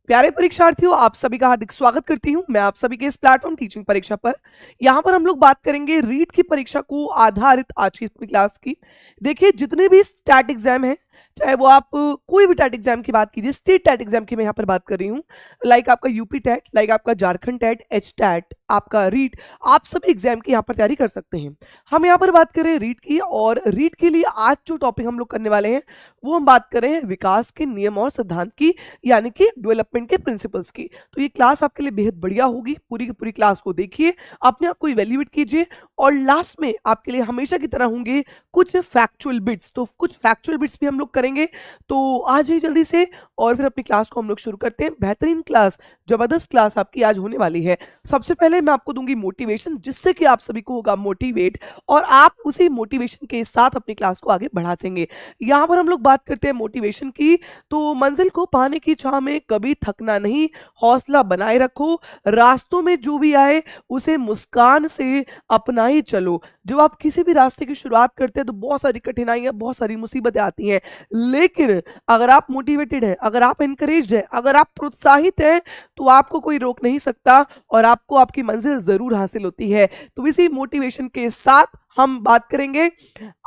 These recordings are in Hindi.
प्यारे परीक्षार्थियों, आप सभी का हार्दिक स्वागत करती हूं मैं आप सभी के इस प्लेटफॉर्म टीचिंग परीक्षा पर। यहां पर हम लोग बात करेंगे रीट की परीक्षा को आधारित आज की अपनी क्लास की। देखिए, जितने भी स्टैट एग्जाम हैं, चाहे वो आप कोई भी टेट एग्जाम की बात कीजिए, स्टेट टेट एग्जाम की मैं यहाँ पर बात कर रही हूँ। लाइक आपका यूपी टेट, लाइक आपका झारखंड टेट, एच टेट, आपका रीट, आप सभी एग्जाम की यहाँ पर तैयारी कर सकते हैं। हम यहाँ पर बात करें रीट की, और रीट के लिए आज जो टॉपिक हम लोग करने वाले हैं वो हम बात कर रहे हैं विकास के नियम और सिद्धांत की, यानी कि डेवलपमेंट के प्रिंसिपल्स की। तो ये क्लास आपके लिए बेहद बढ़िया होगी। पूरी की पूरी क्लास को देखिए, अपने आप को इवेल्युएट कीजिए, और लास्ट में आपके लिए हमेशा की तरह होंगे कुछ फैक्चुअल बिट्स। तो कुछ फैक्चुअल बिट्स भी हम लोग करेंगे। तो आ जाइए जल्दी से, और फिर अपनी क्लास को हम लोग शुरू करते हैं। बेहतरीन क्लास, जबरदस्त क्लास आपकी आज होने वाली है। सबसे पहले मैं आपको दूंगी मोटिवेशन, जिससे कि आप सभी को होगा मोटिवेट, और आप उसी मोटिवेशन के साथ अपनी क्लास को आगे बढ़ा देंगे। यहाँ पर हम लोग बात करते हैं मोटिवेशन की। तो मंजिल को पाने की चाह में कभी थकना नहीं, हौसला बनाए रखो, रास्तों में जो भी आए उसे मुस्कान से अपना ही चलो। जब आप किसी भी रास्ते की शुरुआत करते हैं तो बहुत सारी कठिनाइयां, बहुत सारी मुसीबतें आती हैं, लेकिन अगर आप मोटिवेटेड हैं, अगर आप इनकरेज्ड हैं, अगर आप प्रोत्साहित हैं, तो आपको कोई रोक नहीं सकता, और आपको आपकी मंजिल जरूर हासिल होती है। तो इसी मोटिवेशन के साथ हम बात करेंगे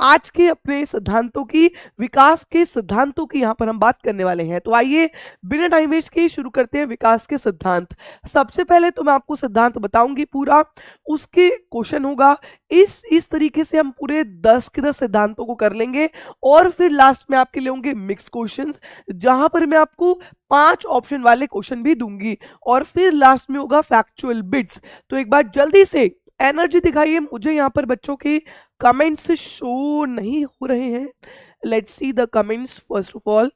आज के अपने सिद्धांतों की, विकास के सिद्धांतों की यहाँ पर हम बात करने वाले हैं। तो आइए बिना टाइम वेस्ट के शुरू करते हैं विकास के सिद्धांत। सबसे पहले तो मैं आपको सिद्धांत बताऊंगी पूरा, उसके क्वेश्चन होगा। इस तरीके से हम पूरे 10 के 10 सिद्धांतों को कर लेंगे, और फिर लास्ट में आपके लिए होंगे मिक्स क्वेश्चंस, जहां पर मैं आपको 5 ऑप्शन वाले क्वेश्चन भी दूंगी, और फिर लास्ट में होगा फैक्चुअल बिट्स। तो एक बार जल्दी से एनर्जी दिखाइए, मुझे यहाँ पर बच्चों के कमेंट्स शो नहीं हो रहे हैं। Let's see the comments first of all.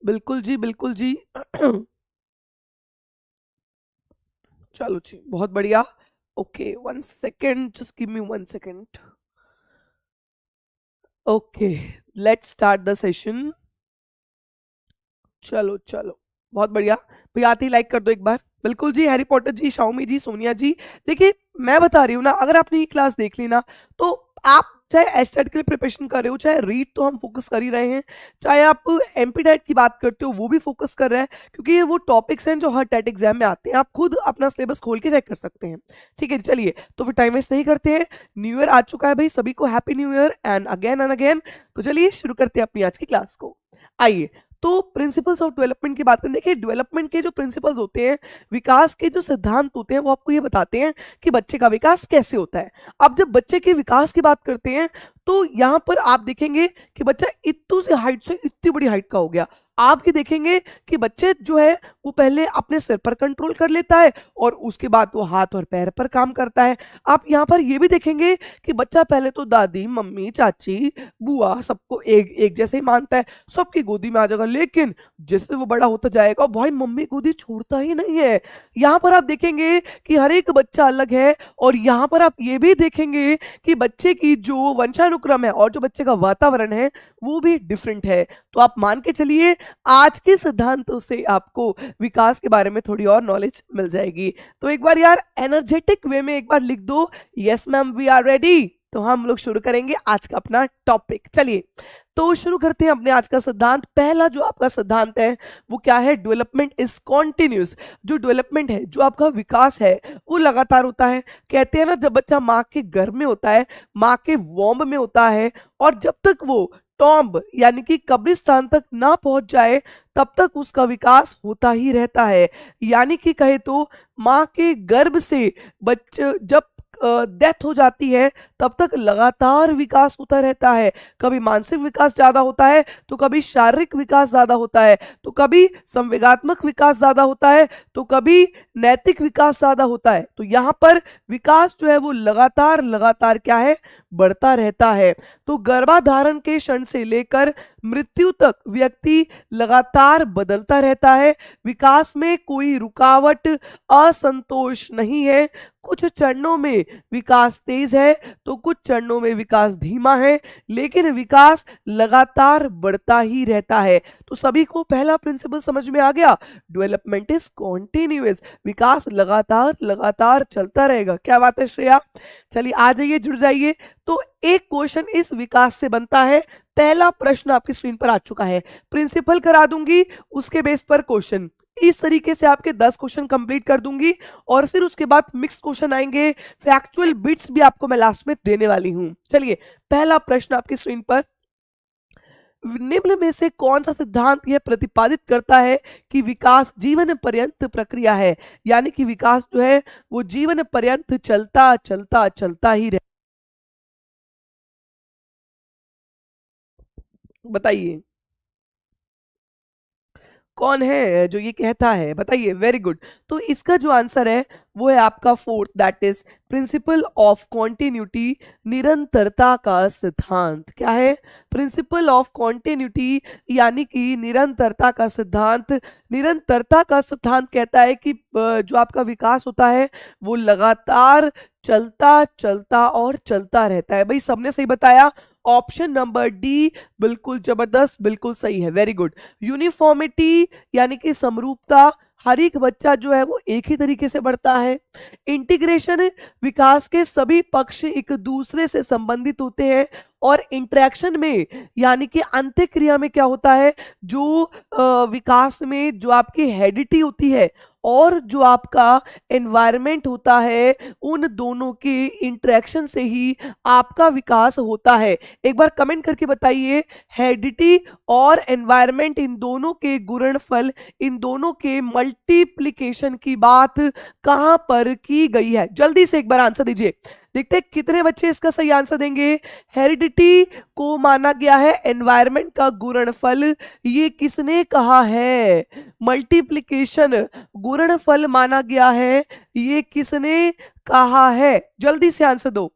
बिल्कुल जी, बिल्कुल जी। चलो जी, बहुत बढ़िया। Okay, 1 second, just give me 1 second. Okay, let's start the session. चलो चलो, बहुत बढ़िया भैया, आते ही लाइक कर दो एक बार। बिल्कुल जी, हैरी पॉटर जी, शाओमी जी, सोनिया जी। देखिए, मैं बता रही हूँ ना, अगर आपने ये क्लास देख ली ना, तो आप चाहे एस्टेट के लिए प्रिपरेशन कर रहे हो, चाहे रीड तो हम फोकस कर ही रहे हैं, चाहे आप एमपी टेट की बात करते हो वो भी फोकस कर रहे हैं, क्योंकि ये वो टॉपिक्स हैं जो हर टेट एग्जाम में आते हैं। आप खुद अपना सिलेबस खोल के चेक कर सकते हैं। ठीक है, चलिए तो फिर टाइम वेस्ट नहीं करते हैं। न्यू ईयर आ चुका है भाई, सभी को happy new year and again. तो चलिए शुरू करते हैं अपनी आज की क्लास को। आइए, तो प्रिंसिपल्स ऑफ डेवलपमेंट की बात करें। देखिए, डेवलपमेंट के जो प्रिंसिपल्स होते हैं, विकास के जो सिद्धांत होते हैं, वो आपको ये बताते हैं कि बच्चे का विकास कैसे होता है। अब जब बच्चे के विकास की बात करते हैं, तो यहां पर आप देखेंगे कि बच्चा इतनी सी हाइट से इतनी बड़ी हाइट का हो गया। आप ये देखेंगे कि बच्चे जो है वो पहले अपने सिर पर कंट्रोल कर लेता है, और उसके बाद वो हाथ और पैर पर काम करता है। आप यहाँ पर ये भी देखेंगे कि बच्चा पहले तो दादी, मम्मी, चाची, बुआ सबको एक एक जैसे ही मानता है, सबकी गोदी में आ जाएगा, लेकिन जैसे वो बड़ा होता जाएगा भाई, मम्मी गोदी छोड़ता ही नहीं है। यहाँ पर आप देखेंगे कि हर एक बच्चा अलग है, और यहाँ पर आप ये भी देखेंगे कि बच्चे की जो वंशानुक्रम है और जो बच्चे का वातावरण है वो भी डिफरेंट है। तो आप मान के चलिए, आज के सिद्धांतों से आपको विकास के बारे में थोड़ी और नॉलेज मिल जाएगी। तो एक बार यार एनर्जेटिक वे में एक बार लिख दो, yes ma'am we are ready. तो हम लोग शुरू करेंगे आज का अपना टॉपिक। चलिए तो शुरू करते हैं अपने आज का सिद्धांत। पहला जो आपका सिद्धांत है वो क्या है? Development is continuous. जो डेवलपमेंट है, जो आपका विकास है, वो लगातार होता है। कहते हैं ना, जब बच्चा माँ के गर्भ में होता है, माँ के वॉम्ब में होता है, और जब तक वो टॉम्ब यानी कि कब्रिस्तान तक ना पहुंच जाए, तब तक उसका विकास होता ही रहता है। यानी कि कहे तो माँ के गर्भ से बच्चे जब डेथ हो जाती है, तब तक लगातार विकास होता रहता है। कभी मानसिक विकास ज्यादा होता है, तो कभी शारीरिक विकास ज्यादा होता है, तो कभी संवेगात्मक विकास ज्यादा होता है, तो कभी नैतिक विकास ज्यादा होता है। तो यहाँ पर विकास जो है वो लगातार लगातार क्या है? बढ़ता रहता है। तो गर्भाधारण के क्षण से लेकर मृत्यु तक व्यक्ति लगातार बदलता रहता है। विकास में कोई रुकावट, असंतोष नहीं है। कुछ चरणों में में विकास तेज है तो कुछ चरणों में विकास धीमा है, लेकिन विकास लगातार बढ़ता ही रहता है। तो सभी को पहला प्रिंसिपल समझ में आ गया, डेवलपमेंट इज कॉन्टिन्यूअस, विकास लगातार लगातार चलता रहेगा। क्या बात है श्रेया? चलिए आ जाइए, जुड़ जाइए। तो एक क्वेश्चन इस विकास से बनता है। पहला प्रश्न आपकी स्क्रीन पर आ चुका है, प्रिंसिपल करा दूंगी, उसके बेस पर क्वेश्चन, इस तरीके से आपके 10 क्वेश्चन कंप्लीट कर दूंगी और फिर उसके बाद मिक्स क्वेश्चन आएंगे, फैक्चुअल बिट्स भी आपको मैं लास्ट में देने वाली हूं। चलिए पहला प्रश्न आपकी स्क्रीन पर, निम्न में से कौन सा सिद्धांत यह प्रतिपादित करता है कि विकास जीवन पर्यंत प्रक्रिया है, यानी कि विकास जो है वो जीवन पर्यंत चलता चलता चलता ही रहे। बताइए कौन है जो ये कहता है, बताइए। Very good. तो इसका जो आंसर है वो है आपका fourth, that is principle of continuity, निरंतरता का सिद्धांत। क्या है? प्रिंसिपल ऑफ कॉन्टिन्यूटी यानी कि निरंतरता का सिद्धांत। निरंतरता का सिद्धांत कहता है कि जो आपका विकास होता है वो लगातार चलता चलता और चलता रहता है। भाई सबने सही बताया, ऑप्शन नंबर डी बिल्कुल जबरदस्त, बिल्कुल सही है, वेरी गुड। यूनिफॉर्मिटी यानी कि समरूपता, हर एक बच्चा जो है वो एक ही तरीके से बढ़ता है। इंटीग्रेशन, विकास के सभी पक्ष एक दूसरे से संबंधित होते हैं। और इंटरेक्शन में यानी कि अंत्यक्रिया में क्या होता है, जो विकास में जो आपकी हेरिडिटी होती है और जो आपका एनवायरनमेंट होता है, उन दोनों के इंटरेक्शन से ही आपका विकास होता है। एक बार कमेंट करके बताइए, हेरिडिटी और एनवायरनमेंट, इन दोनों के गुणनफल, इन दोनों के मल्टीप्लिकेशन की बात कहां पर की गई है? जल्दी से एक बार आंसर दीजिए, देखते हैं कितने बच्चे इसका सही आंसर देंगे। हेरिडिटी को माना गया है एनवायरनमेंट का गुणनफल, ये किसने कहा है? मल्टीप्लिकेशन गुणनफल माना गया है, ये किसने कहा है? जल्दी से आंसर दो।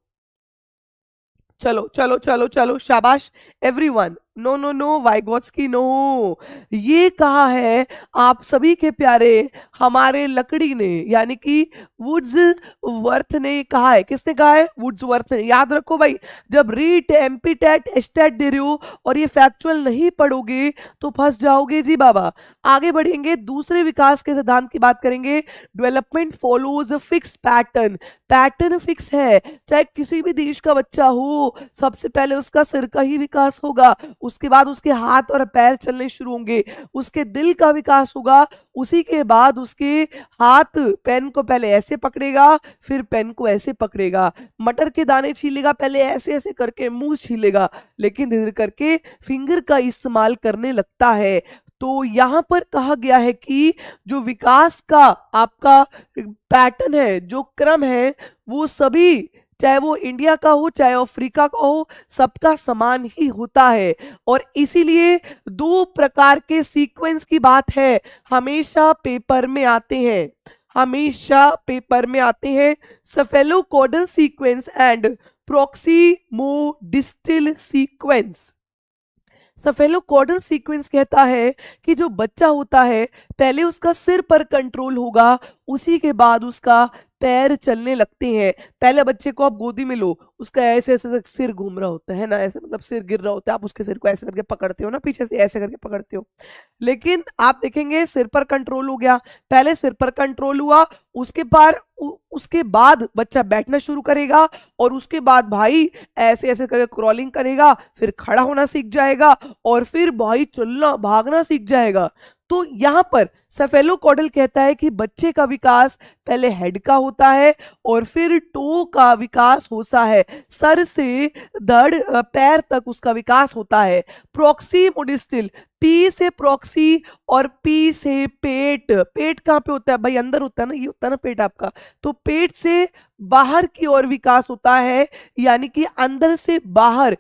चलो चलो चलो चलो, शाबाश everyone. No no no, Vygotsky no, ये कहा है आप सभी के प्यारे हमारे लकड़ी ने, यानी कि वुड्सवर्थ ने कहा है। किसने कहा है? वुड्सवर्थ ने। याद रखो भाई, जब रीट एमपी टेट एस्टेट दे रहे हो और ये फैक्चुअल नहीं पढ़ोगे तो फंस जाओगे जी बाबा। आगे बढ़ेंगे, दूसरे विकास के सिद्धांत की बात करेंगे। Development follows fix pattern, pattern fix है। चाहे किसी भी देश का बच्चा हो, सबसे पहले उसका सिर का ही विकास होगा, उसके बाद उसके हाथ और पैर चलने शुरू होंगे, उसके दिल का विकास होगा, उसी के बाद उसके हाथ पेन को पहले ऐसे पकड़ेगा, फिर पेन को ऐसे पकड़ेगा, मटर के दाने छीलेगा, पहले ऐसे ऐसे करके मुंह छीलेगा, लेकिन धीरे करके फिंगर का इस्तेमाल करने लगता है। तो यहां पर कहा गया है कि जो विकास का आपका पैटर्न है, जो क्रम है, वो सभी, चाहे वो इंडिया का हो चाहे अफ्रीका का हो, सबका समान ही होता है। और इसीलिए दो प्रकार के सीक्वेंस की बात है, हमेशा पेपर में आते हैं, हमेशा पेपर में आते हैं। Cephalocaudal sequence and प्रॉक्सिमोडिस्टल sequence. Cephalocaudal sequence कहता है कि जो बच्चा होता है पहले उसका सिर पर कंट्रोल होगा, उसी के बाद उसका पैर चलने लगते हैं। पहले बच्चे को आप गोदी में लो, उसका ऐसे ऐसे सिर घूम रहा होता है ना, ऐसे मतलब सिर गिर रहा होता है, आप उसके सिर को ऐसे करके पकड़ते हो ना, पीछे से ऐसे करके पकड़ते हो। लेकिन आप देखेंगे सिर पर कंट्रोल हो गया, पहले सिर पर कंट्रोल हुआ, उसके बाद बच्चा बैठना शुरू करेगा और उसके बाद भाई ऐसे ऐसे करके क्रॉलिंग करेगा, फिर खड़ा होना सीख जाएगा और फिर भाई चलना भागना सीख जाएगा। तो यहां पर सेफेलोकॉडल कहता है कि बच्चे का विकास पहले हेड का होता है और फिर टो का विकास होता है, सर से धड़ पैर तक उसका विकास होता है। प्रॉक्सिमोडिस्टल, पी से प्रॉक्सी और पी से पेट। पेट कहाँ पे होता है भाई? अंदर होता है ना, ये होता है ना पेट आपका। तो पेट से बाहर की ओर विकास होता है, यानी कि अंदर से बाहर।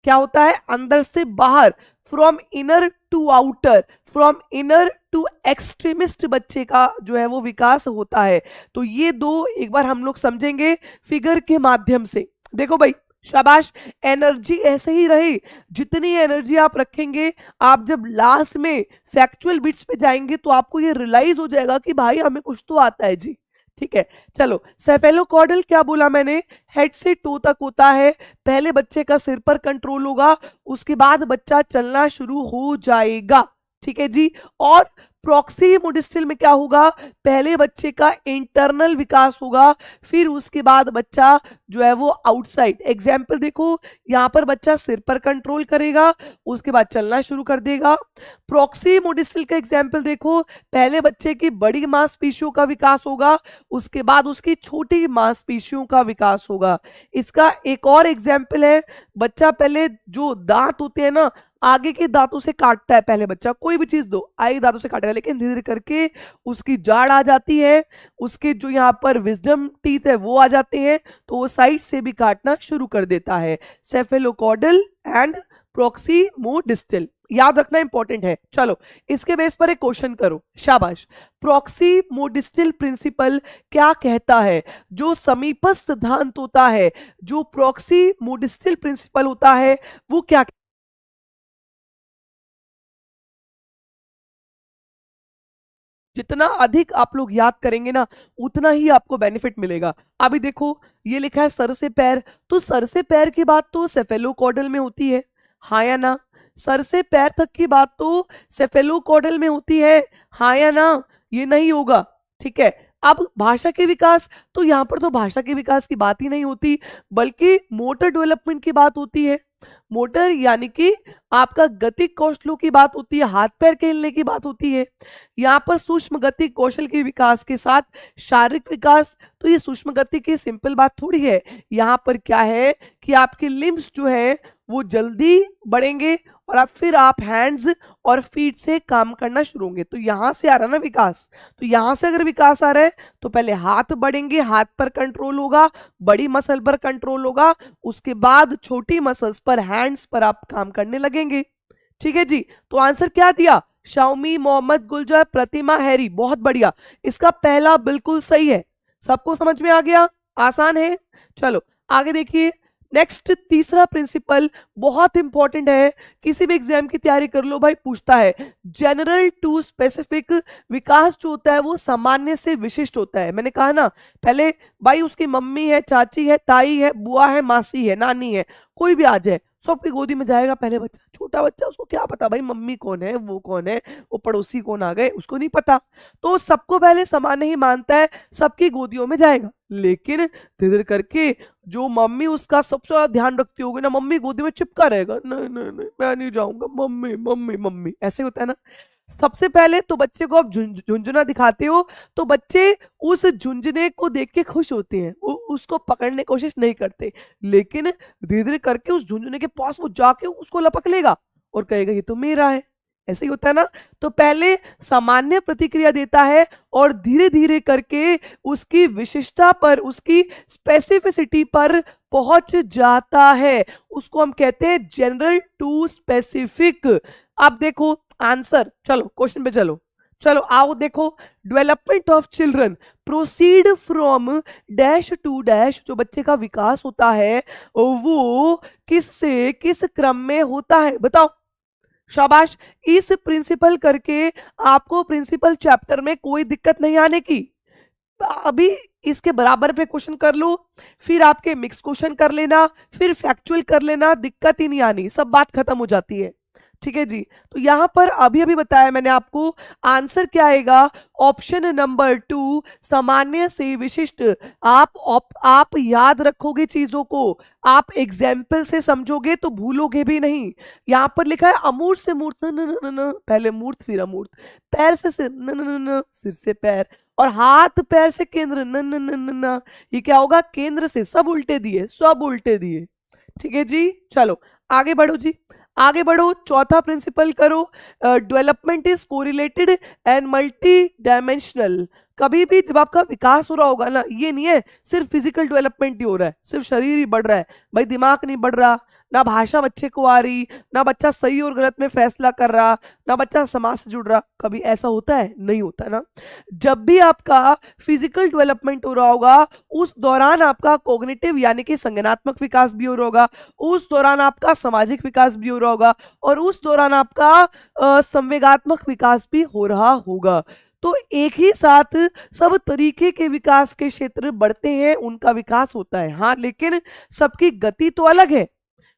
क्या होता है? अंदर से बाहर, from inner to outer, from inner to extremist बच्चे का जो है वो विकास होता है। तो ये दो एक बार हम लोग समझेंगे फिगर के माध्यम से। देखो भाई शाबाश, एनर्जी ऐसे ही रहे, जितनी एनर्जी आप रखेंगे, आप जब लास्ट में फैक्चुअल बिट्स पे जाएंगे तो आपको ये रियलाइज हो जाएगा कि भाई हमें कुछ तो आता है जी। ठीक है। चलो, सेफेलोकॉर्डल क्या बोला मैंने, हेड से टो तक होता है। पहले बच्चे का सिर पर कंट्रोल होगा, उसके बाद बच्चा चलना शुरू हो जाएगा। ठीक है जी। और प्रॉक्सीमोडिस्टल में क्या होगा, पहले बच्चे का इंटरनल विकास होगा, फिर उसके बाद बच्चा जो है वो आउटसाइड। एग्जाम्पल देखो, यहां पर बच्चा सिर पर कंट्रोल करेगा, उसके बाद चलना शुरू कर देगा। प्रॉक्सीमोडिस्टल का एग्जाम्पल देखो, पहले बच्चे की बड़ी मांसपेशियों का विकास होगा, उसके बाद उसकी छोटी मांसपेशियों का विकास होगा। इसका एक और एग्जाम्पल है, बच्चा पहले जो दांत होते हैं ना, आगे के दांतों से काटता है। पहले बच्चा कोई भी चीज दो, आगे दांतों से काटेगा, लेकिन धीरे धीरे करके उसकी जाड़ आ जाती है, उसके जो यहाँ पर विजडम टीथ है वो आ जाते हैं, तो वो साइड से भी काटना शुरू कर देता है। सेफेलोकॉर्डल एंड प्रॉक्सीमोडिस्टल याद रखना इंपॉर्टेंट है। चलो, इसके बेस पर एक क्वेश्चन करो, शाबाश। प्रॉक्सीमोडिस्टल प्रिंसिपल क्या कहता है, जो समीपस्थ सिद्धांत होता है, जो प्रॉक्सीमोडिस्टल प्रिंसिपल होता है वो क्या, जितना अधिक आप लोग याद करेंगे ना उतना ही आपको बेनिफिट मिलेगा। अभी देखो, ये लिखा है सर से पैर, तो सर से पैर की बात तो सेफेलोकॉर्डल में होती है, हाँ या ना। सर से पैर तक की बात तो सेफेलोकॉर्डल में होती है, हाँ या ना। ये नहीं होगा, ठीक है। अब भाषा के विकास, तो यहाँ पर तो भाषा के विकास की बात ही नहीं होती, बल्कि मोटर डेवलपमेंट की बात होती है। मोटर यानी कि आपका गतिक कौशलों की बात होती है, हाथ पैर के हिलने की बात होती है। यहाँ पर सूक्ष्म गति कौशल के विकास के साथ शारीरिक विकास, तो ये सूक्ष्म गति की सिंपल बात थोड़ी है। यहाँ पर क्या है कि आपके लिम्स जो है वो जल्दी बढ़ेंगे, और फिर आप हैंड्स और फीट से काम करना शुरू होंगे, तो यहां से आ रहा ना विकास। तो यहां से अगर विकास आ रहा है तो पहले हाथ बढ़ेंगे, हाथ पर कंट्रोल होगा, बड़ी मसल पर कंट्रोल होगा, उसके बाद छोटी मसल्स पर, हैंड्स पर आप काम करने लगेंगे। ठीक है जी। तो आंसर क्या दिया, शाओमी, मोहम्मद, गुलजार, प्रतिमा, हैरी। बहुत बढ़िया, इसका पहला बिल्कुल सही है। सबको समझ में आ गया, आसान है। चलो आगे देखिए, नेक्स्ट तीसरा प्रिंसिपल बहुत इंपॉर्टेंट है, किसी भी एग्जाम की तैयारी कर लो भाई, पूछता है जनरल टू स्पेसिफिक। विकास जो होता है वो सामान्य से विशिष्ट होता है। मैंने कहा ना पहले, भाई उसकी मम्मी है, चाची है, ताई है, बुआ है, मासी है, नानी है, कोई भी आ जाए, सबकी गोदी में जाएगा पहले बच्चा। छोटा बच्चा, उसको क्या पता भाई मम्मी कौन है, वो कौन है, वो पड़ोसी कौन आ गए, उसको नहीं पता। तो सबको पहले समान ही मानता है, सबकी गोदियों में जाएगा। लेकिन धीरे धीरे करके जो मम्मी उसका सबसे ज्यादा ध्यान रखती होगी ना, मम्मी गोदी में चिपका रहेगा, नहीं नहीं नहीं मैं नहीं जाऊंगा, मम्मी मम्मी मम्मी, ऐसे होता है ना। सबसे पहले तो बच्चे को आप झुंझुना दिखाते हो, तो बच्चे उस झुंझुने को देख के खुश होते हैं, वो उसको पकड़ने की कोशिश नहीं करते। लेकिन धीरे धीरे करके उस झुंझुने के पास वो जाके उसको लपक लेगा और कहेगा ये तो मेरा है। ऐसे ही होता है ना। तो पहले सामान्य प्रतिक्रिया देता है और धीरे धीरे करके उसकी विशिष्टता पर, उसकी स्पेसिफिसिटी पर पहुंच जाता है, उसको हम कहते हैं जनरल टू स्पेसिफिक। अब देखो आंसर, चलो क्वेश्चन पे चलो। चलो आओ देखो, development of children proceed from dash to dash. जो बच्चे का विकास होता है वो किस से किस क्रम में होता है, बताओ। शाबाश, इस प्रिंसिपल करके आपको प्रिंसिपल चैप्टर में कोई दिक्कत नहीं आने की। अभी इसके बराबर पे क्वेश्चन कर लो, फिर आपके मिक्स क्वेश्चन कर लेना, फिर फैक्चुअल कर लेना, दिक्कत ही नहीं आनी, सब बात खत्म हो जाती है। ठीक है जी। तो यहां पर अभी अभी बताया मैंने आपको, आंसर क्या आएगा, ऑप्शन नंबर 2 सामान्य से विशिष्ट। आप याद रखोगे चीजों को, आप एग्जाम्पल से समझोगे तो भूलोगे भी नहीं। यहां पर लिखा है अमूर्त से मूर्त, न, न, न, न, पहले मूर्त फिर अमूर्त, पैर से सिर, न, न, न, न, सिर से पैर, और हाथ पैर से केंद्र, न, न, न, न, न। ये क्या होगा, केंद्र से, सब उल्टे दिए, सब उल्टे दिए। ठीक है जी। चलो आगे बढ़ो जी, आगे बढ़ो, चौथा प्रिंसिपल करो, development is correlated and multi dimensional. कभी भी जब आपका विकास हो रहा होगा ना, ये नहीं है सिर्फ फिजिकल डेवलपमेंट ही हो रहा है, सिर्फ शरीर ही बढ़ रहा है, भाई दिमाग नहीं बढ़ रहा, ना भाषा बच्चे को आ रही, ना बच्चा सही और गलत में फैसला कर रहा, ना बच्चा समाज से जुड़ रहा। कभी ऐसा होता है, नहीं होता ना। जब भी आपका फिजिकल डेवलपमेंट हो रहा होगा, उस दौरान आपका कॉग्निटिव यानी कि संज्ञानात्मक विकास भी हो रहा होगा, उस दौरान आपका सामाजिक विकास भी हो रहा होगा, और उस दौरान आपका संवेगात्मक विकास भी हो रहा होगा। तो एक ही साथ सब तरीके के विकास के क्षेत्र बढ़ते हैं, उनका विकास होता है। हाँ, लेकिन सबकी गति तो अलग है।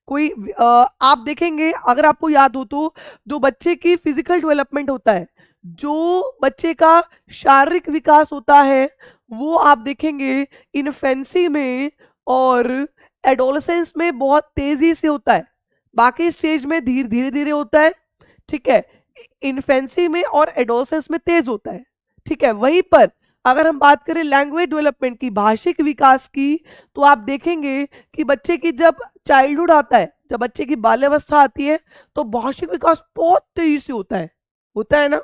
कोई आप देखेंगे, अगर आपको याद हो तो, जो बच्चे की फिजिकल डेवलपमेंट होता है, जो बच्चे का शारीरिक विकास होता है, वो आप देखेंगे इन्फेंसी में और एडोलसेंस में बहुत तेजी से होता है, बाकी स्टेज में धीरे धीरे धीरे होता है। ठीक है, इन्फेंसी में और एडोलसेंस में तेज होता है। ठीक है, वहीं पर अगर हम बात करें लैंग्वेज डेवलपमेंट की, भाषिक विकास की, तो आप देखेंगे कि बच्चे की जब चाइल्डहुड आता है, जब बच्चे की बाल्यावस्था आती है, तो भाषिक विकास बहुत तेजी से होता है ना।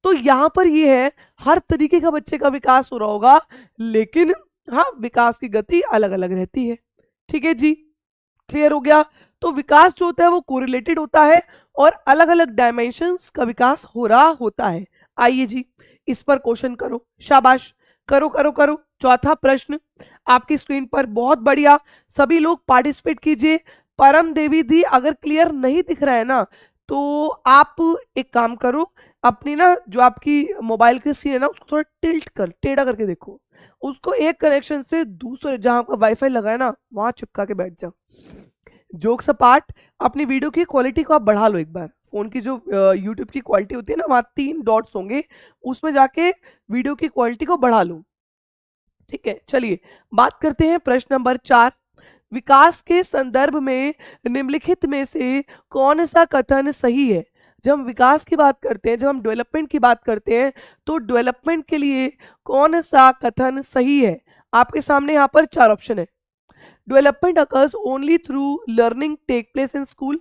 तो यहाँ पर ये है, हर तरीके का बच्चे का विकास हो रहा होगा, लेकिन हाँ, विकास की गति अलग अलग रहती है। ठीक है जी, क्लियर हो गया। तो विकास जो होता है वो कोरिलेटेड होता है और अलग अलग डायमेंशंस का विकास हो रहा होता है। आइए जी, इस पर क्वेश्चन करो, शाबाश, करो करो करो। चौथा प्रश्न आपकी स्क्रीन पर, बहुत बढ़िया, सभी लोग पार्टिसिपेट कीजिए। परम देवी दी, अगर क्लियर नहीं दिख रहा है ना, तो आप एक काम करो, अपनी ना जो आपकी मोबाइल की स्क्रीन है ना, उसको थोड़ा टिल्ट कर, टेढ़ा करके देखो, उसको एक कनेक्शन से दूसरे, जहां आपका वाईफाई लगा है ना, वहां चिपका के बैठ जाओ। जोक्स अपार्ट, अपनी वीडियो की क्वालिटी को आप बढ़ा लो एक बार। फोन की जो यूट्यूब की क्वालिटी होती है ना, वहां 3 डॉट्स होंगे, उसमें जाके वीडियो की क्वालिटी को बढ़ा लो। ठीक है, चलिए बात करते हैं प्रश्न नंबर 4। विकास के संदर्भ में निम्नलिखित में से कौन सा कथन सही है? जब हम विकास की बात करते हैं, जब हम डेवलपमेंट की बात करते हैं, तो डेवलपमेंट के लिए कौन सा कथन सही है? आपके सामने यहाँ पर 4 ऑप्शन है। Development occurs only through learning take place in school.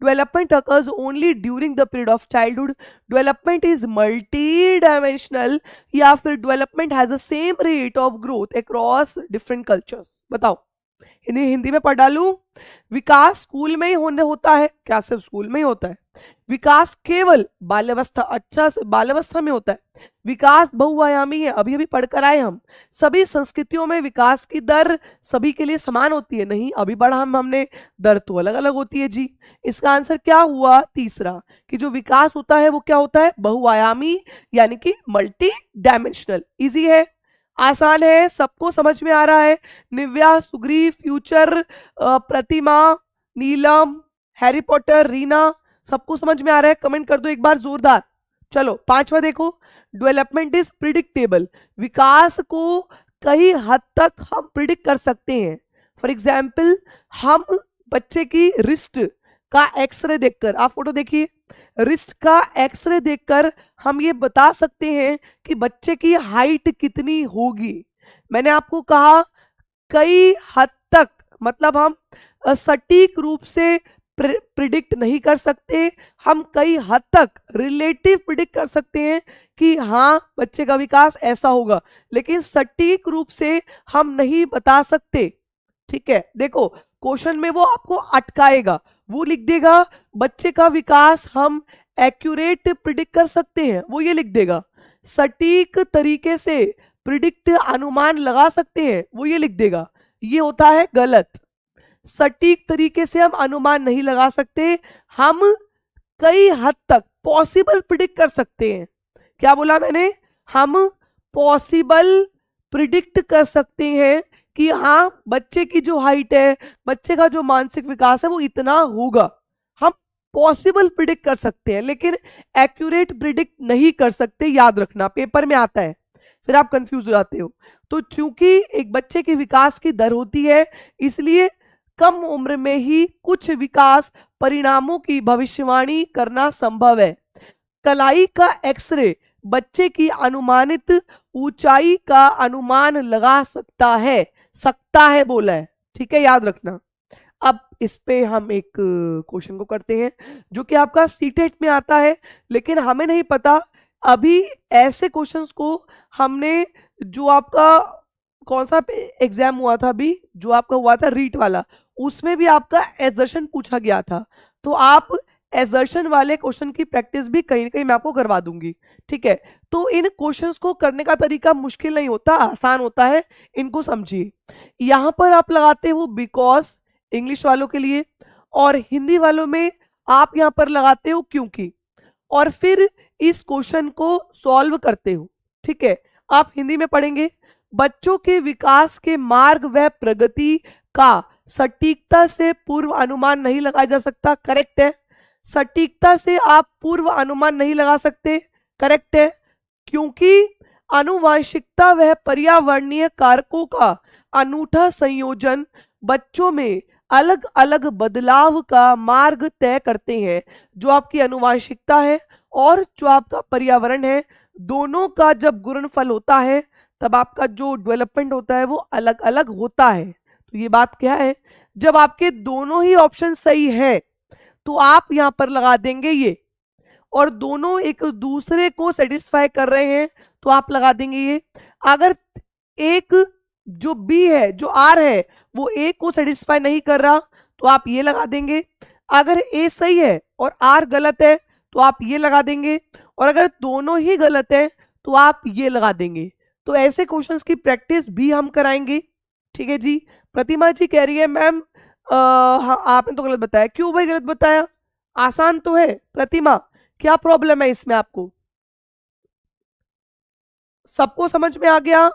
Development occurs only during the period of childhood. Development is multi-dimensional, या फिर development has the same rate of growth across different cultures. बताओ, हिंदी में पढ़ डालूं। विकास स्कूल में ही होता है क्या? सिर्फ स्कूल में ही होता है? विकास केवल बाल्यावस्था, अच्छा से बाल्यावस्था में होता है? विकास बहुआयामी है, अभी अभी पढ़कर आए हम। सभी संस्कृतियों में विकास की दर सभी के लिए समान होती है? नहीं, अभी पढ़ा हमने, दर तो अलग अलग होती है जी। इसका आंसर क्या हुआ? तीसरा, कि जो विकास होता है वो क्या होता है? बहुआयामी, यानी कि मल्टी डायमेंशनल। इजी है, आसान है, सबको समझ में आ रहा है। निव्या, सुग्रीव, फ्यूचर, प्रतिमा, नीलम, हैरी पॉटर, रीना, सबको समझ में आ रहा है? कमेंट कर दो एक बार जोरदार। चलो 5वां देखो, डेवलपमेंट इज प्रिडिक्टेबल। विकास को कई हद तक हम प्रिडिक्ट कर सकते हैं। फॉर एग्जाम्पल, हम बच्चे की रिस्ट का एक्सरे देखकर, आप फोटो देखिए, रिस्ट का एक्सरे देखकर हम ये बता सकते हैं कि बच्चे की हाइट कितनी होगी। मैंने आपको कहा कई हद तक, मतलब हम सटीक रूप से प्रिडिक्ट नहीं कर सकते, हम कई हद तक रिलेटिव प्रिडिक्ट कर सकते हैं कि हाँ बच्चे का विकास ऐसा होगा, लेकिन सटीक रूप से हम नहीं बता सकते। ठीक है, देखो क्वेश्चन में वो आपको अटकाएगा, वो लिख देगा बच्चे का विकास हम एक्यूरेट प्रिडिक्ट कर सकते हैं, वो ये लिख देगा। सटीक तरीके से प्रिडिक्ट, अनुमान लगा सकते हैं, वो ये लिख देगा। ये होता है गलत। सटीक तरीके से हम अनुमान नहीं लगा सकते, हम कई हद तक पॉसिबल प्रिडिक्ट कर सकते हैं। क्या बोला मैंने? हम पॉसिबल प्रिडिक्ट कर सकते हैं कि हाँ बच्चे की जो हाइट है, बच्चे का जो मानसिक विकास है वो इतना होगा। हम पॉसिबल प्रिडिक्ट कर सकते हैं, लेकिन एक्यूरेट प्रिडिक्ट नहीं कर सकते, याद रखना, पेपर में आता है, फिर आप कंफ्यूज हो जाते हो। तो चूंकि एक बच्चे के विकास की दर होती है, इसलिए कम उम्र में ही कुछ विकास परिणामों की भविष्यवाणी करना संभव है। कलाई का एक्सरे बच्चे की अनुमानित ऊंचाई का अनुमान लगा सकता है बोला है। ठीक है, याद रखना। अब इस पे हम एक क्वेश्चन को करते हैं जो कि आपका सीटेट में आता है, लेकिन हमें नहीं पता अभी ऐसे क्वेश्चंस को हमने, जो आपका कौन सा एग्जाम हुआ था अभी, जो आपका हुआ था रीट वाला, उसमें भी आपका एजर्शन पूछा गया था। तो आप एजर्शन वाले क्वेश्चन की प्रैक्टिस भी कहीं ना कहीं मैं आपको करवा दूंगी। ठीक है, तो इन क्वेश्चंस को करने का तरीका मुश्किल नहीं होता, आसान होता है, इनको समझिए। यहां पर आप लगाते हो बिकॉज इंग्लिश वालों के लिए, और हिंदी वालों में आप यहां पर लगाते हो क्योंकि, और फिर इस क्वेश्चन को सॉल्व करते हो। ठीक है, आप हिंदी में पढ़ेंगे। बच्चों के विकास के मार्ग व प्रगति का सटीकता से पूर्व अनुमान नहीं लगाया जा सकता, करेक्ट है। सटीकता से आप पूर्व अनुमान नहीं लगा सकते, करेक्ट है, क्योंकि आनुवंशिकता व पर्यावरणीय कारकों का अनूठा संयोजन बच्चों में अलग अलग बदलाव का मार्ग तय करते हैं। जो आपकी आनुवंशिकता है और जो आपका पर्यावरण है, दोनों का जब गुणनफल होता है तब आपका जो डेवलपमेंट होता है वो अलग अलग होता है। तो ये बात क्या है, जब आपके दोनों ही ऑप्शन सही है तो आप यहां पर लगा देंगे ये, और दोनों एक दूसरे को सेटिस्फाई कर रहे हैं तो आप लगा देंगे ये। अगर एक जो बी है, जो आर है, वो ए को सेटिस्फाई नहीं कर रहा तो आप ये लगा देंगे। अगर ए सही है और आर गलत है तो आप ये लगा देंगे, और अगर दोनों ही गलत है तो आप ये लगा देंगे। तो ऐसे क्वेश्चंस की प्रैक्टिस भी हम कराएंगे, ठीक है जी। प्रतिमा जी कह रही है मैम हाँ आपने तो गलत बताया। क्यों भाई गलत बताया, आसान तो है। प्रतिमा क्या प्रॉब्लम है इसमें आपको, सबको समझ में आ गया?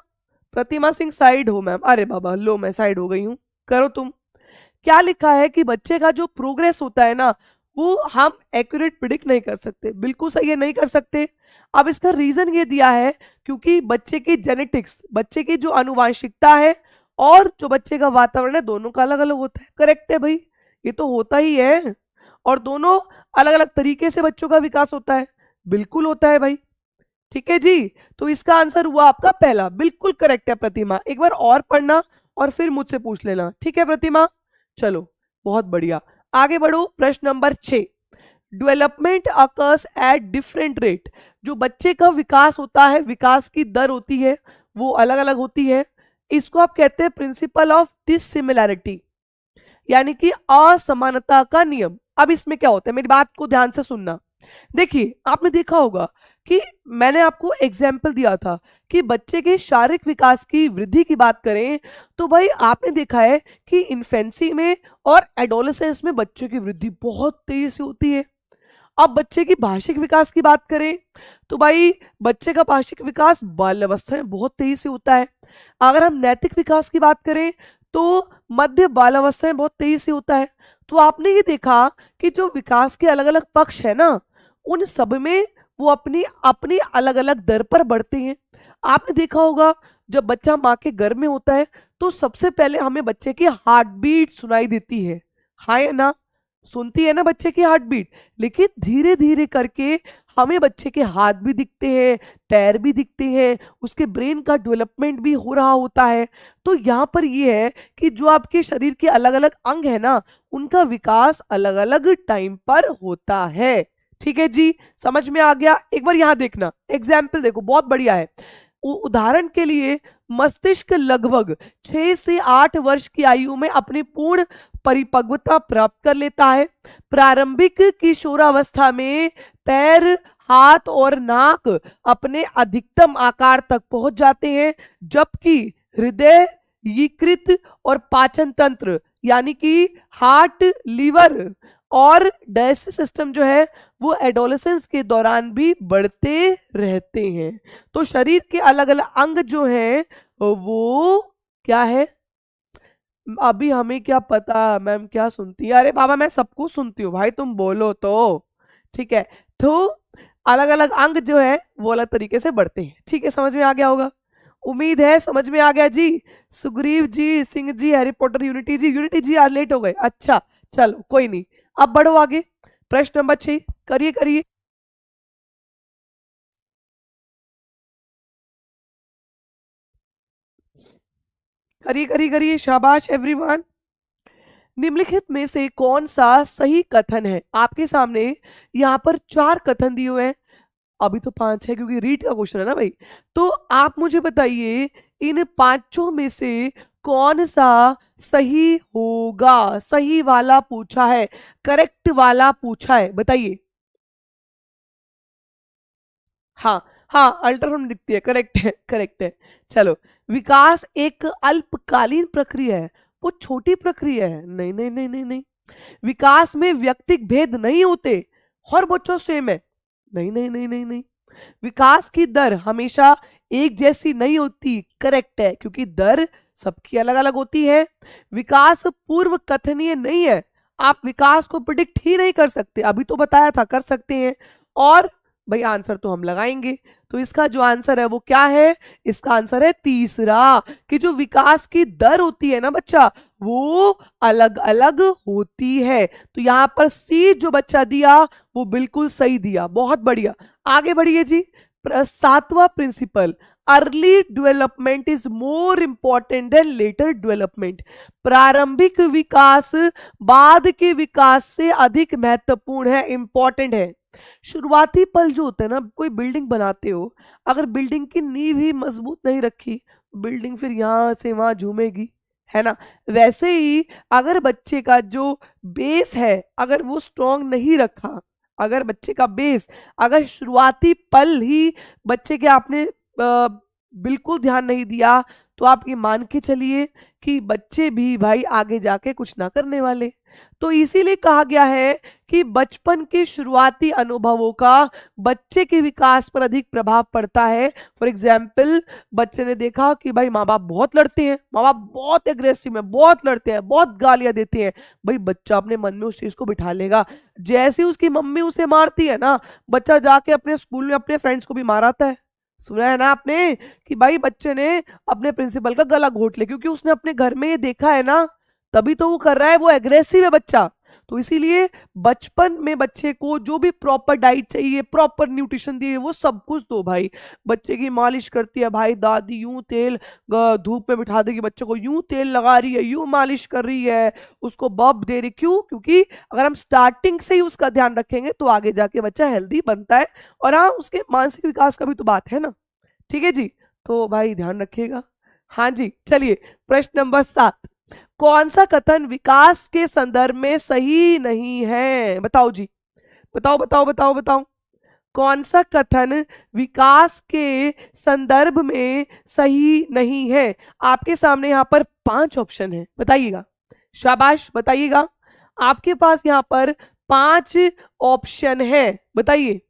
प्रतिमा सिंह साइड हो मैम, अरे बाबा लो मैं साइड हो गई हूं, करो तुम। क्या लिखा है कि बच्चे का जो प्रोग्रेस होता है ना वो हम एक्यूरेट प्रिडिक्ट नहीं कर सकते, बिल्कुल सही है, नहीं कर सकते। अब इसका रीजन ये दिया है क्योंकि बच्चे की जेनेटिक्स, बच्चे की जो आनुवंशिकता है और जो बच्चे का वातावरण है, दोनों का अलग अलग होता है, करेक्ट है भाई, ये तो होता ही है। और दोनों अलग अलग तरीके से बच्चों का विकास होता है, बिल्कुल होता है भाई, ठीक है जी। तो इसका आंसर हुआ आपका पहला, बिल्कुल करेक्ट है प्रतिमा। एक बार और पढ़ना और फिर मुझसे पूछ लेना, ठीक है प्रतिमा। चलो बहुत बढ़िया, आगे बढ़ो। प्रश्न number 6, development occurs at different rate. जो बच्चे का विकास होता है, विकास की दर होती है वो अलग अलग होती है। इसको आप कहते हैं प्रिंसिपल ऑफ डिसिमिलैरिटी, यानी कि असमानता का नियम। अब इसमें क्या होता है, मेरी बात को ध्यान से सुनना। देखिए आपने देखा होगा कि मैंने आपको एग्जाम्पल दिया था कि बच्चे के शारीरिक विकास की वृद्धि की बात करें तो भाई आपने देखा है कि इन्फेंसी में और एडोलेसेंस में बच्चे की वृद्धि बहुत तेजी से होती है। अब बच्चे की भाषिक विकास की बात करें तो भाई बच्चे का भाषिक विकास बाल्यावस्था में बहुत तेजी से होता है। अगर हम नैतिक विकास की बात करें तो मध्य बाल्यावस्था में बहुत तेजी से होता है। तो आपने ये देखा कि जो विकास के अलग अलग पक्ष है ना, उन सब में वो अपनी अपनी अलग अलग दर पर बढ़ते हैं। आपने देखा होगा जब बच्चा माँ के गर्भ में होता है तो सबसे पहले हमें बच्चे की हार्ट बीट सुनाई देती है, हाँ या ना, सुनती है ना बच्चे की हार्ट बीट। लेकिन धीरे धीरे करके हमें बच्चे के हाथ भी दिखते हैं, पैर भी दिखते हैं, उसके ब्रेन का डेवलपमेंट भी हो रहा होता है। तो यहाँ पर ये है कि जो आपके शरीर के अलग अलग अंग है ना, उनका विकास अलग अलग टाइम पर होता है, ठीक है जी। समझ में आ गया? एक बार यहाँ देखना, एग्जाम्पल देखो बहुत बढ़िया है। उदाहरण के लिए मस्तिष्क लगभग 6 से 8 वर्ष की आयु में अपनी पूर्ण परिपक्वता प्राप्त कर लेता है। प्रारंभिक किशोरावस्था में पैर, हाथ और नाक अपने अधिकतम आकार तक पहुंच जाते हैं, जबकि हृदय, यकृत और पाचन तंत्र यानी कि हार्ट, लीवर और डाइजेस्टिव सिस्टम जो है वो एडोलेसेंस के दौरान भी बढ़ते रहते हैं। तो शरीर के अलग अलग अंग जो हैं वो क्या है, अभी हमें क्या पता मैम क्या सुनती है, अरे बाबा मैं सबको सुनती हूँ भाई, तुम बोलो तो, ठीक है। तो अलग अलग अंग जो है वो अलग तरीके से बढ़ते हैं, ठीक है, समझ में आ गया होगा, उम्मीद है समझ में आ गया जी। सुग्रीव जी, Singh ji, Harry Potter, unity जी, यूनिटी जी आज लेट हो गए, अच्छा चलो कोई नहीं, अब बढ़ो आगे। प्रश्न नंबर 6 करिए करिए। करिए करिए करिए, शाबाश एवरीवन। निम्नलिखित में से कौन सा सही कथन है? आपके सामने यहाँ पर 4 कथन दिए हुए हैं, अभी तो 5 है क्योंकि रीड का क्वेश्चन है ना भाई। तो आप मुझे बताइए इन पांचों में से कौन सा सही होगा? सही वाला पूछा है, करेक्ट वाला पूछा है, बताइए। हाँ हाँ, अल्ट्रासाउंड दिखती है, करेक्ट है करेक्ट है। चलो, विकास एक अल्पकालीन प्रक्रिया है, वो छोटी प्रक्रिया है, नहीं नहीं नहीं नहीं नहीं। विकास में व्यक्तिक भेद नहीं होते, हर बच्चों सेम है, नहीं नहीं नहीं नहीं नहीं। विकास की दर हमेशा एक जैसी नहीं होती, करेक्ट है, क्योंकि दर सबकी अलग अलग होती है। विकास पूर्व कथनीय नहीं है, आप विकास को प्रिडिक्ट ही नहीं कर सकते, अभी तो बताया था कर सकते हैं। और भाई आंसर तो हम लगाएंगे, तो इसका जो आंसर है वो क्या है, इसका आंसर है तीसरा, कि जो विकास की दर होती है ना बच्चा, वो अलग अलग होती है। तो यहां पर सी जो बच्चा दिया वो बिल्कुल सही दिया, बहुत बढ़िया। आगे बढ़िए जी। सातवां principle, early development is more important than later development. प्रारंभिक विकास बाद के विकास से अधिक महत्वपूर्ण है, इंपॉर्टेंट है। शुरुआती पल जो होते हैं ना, कोई बिल्डिंग बनाते हो, अगर बिल्डिंग की नींव ही मजबूत नहीं रखी, बिल्डिंग फिर यहां से वहां झूमेगी, है ना। वैसे ही अगर बच्चे का जो बेस है अगर वो स्ट्रांग नहीं रखा, अगर बच्चे का बेस, अगर शुरुआती पल ही बच्चे के आपने बिल्कुल ध्यान नहीं दिया, तो आप ये मान के चलिए कि बच्चे भी भाई आगे जाके कुछ ना करने वाले। तो इसीलिए कहा गया है कि बचपन के शुरुआती अनुभवों का बच्चे के विकास पर अधिक प्रभाव पड़ता है। फॉर एग्जाम्पल, बच्चे ने देखा कि भाई माँ बाप बहुत लड़ते हैं, माँ बाप बहुत एग्रेसिव है, बहुत लड़ते हैं, बहुत गालियां देते हैं, भाई बच्चा अपने मन में उस चीज को बिठा लेगा। जैसे उसकी मम्मी उसे मारती है ना, बच्चा जाके अपने स्कूल में अपने फ्रेंड्स को भी माराता है। सुना है ना आपने कि भाई बच्चे ने अपने प्रिंसिपल का गला घोट लिया, क्योंकि उसने अपने घर में ये देखा है ना, तभी तो वो कर रहा है, वो एग्रेसिव है बच्चा। तो इसीलिए बचपन में बच्चे को जो भी प्रॉपर डाइट चाहिए, प्रॉपर न्यूट्रिशन दिए, वो सब कुछ दो भाई। बच्चे की मालिश करती है भाई दादी, यूं तेल धूप में बिठा देगी बच्चे को, यूं तेल लगा रही है, यूं मालिश कर रही है, उसको बब दे रही, क्यों? क्योंकि अगर हम स्टार्टिंग से ही उसका ध्यान रखेंगे तो आगे जाके बच्चा हेल्दी बनता है। और हाँ, उसके मानसिक विकास का भी तो बात है ना। ठीक है जी, तो भाई ध्यान रखिएगा। हाँ जी, चलिए प्रश्न नंबर 7, कौन सा कथन विकास के संदर्भ में सही नहीं है? बताओ जी, बताओ बताओ बताओ बताओ, कौन सा कथन विकास के संदर्भ में सही नहीं है? आपके सामने यहां पर 5 ऑप्शन है, बताइएगा, शाबाश बताइएगा। आपके पास यहां पर 5 ऑप्शन है, बताइए।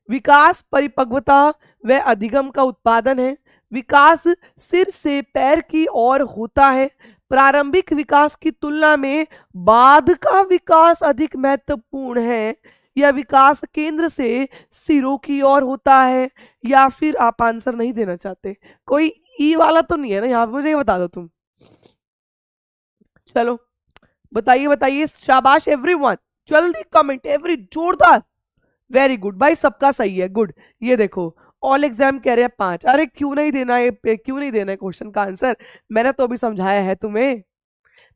विकास परिपक्वता व अधिगम का उत्पादन है, विकास सिर से पैर की ओर होता है, प्रारंभिक विकास की तुलना में बाद का विकास अधिक महत्वपूर्ण है, या विकास केंद्र से सिरों की ओर होता है, या फिर आप आंसर नहीं देना चाहते? कोई ई वाला तो नहीं है ना यहाँ पे? मुझे ये बता दो तुम। चलो बताइए बताइए, शाबाश एवरीवन, जल्दी कमेंट, एवरी जोरदार, वेरी गुड भाई, सबका सही है, गुड। ये देखो ऑल एग्जाम कह रहे हैं 5, अरे क्यों नहीं देना है, क्यों नहीं देना है क्वेश्चन का आंसर? मैंने तो अभी समझाया है तुम्हें।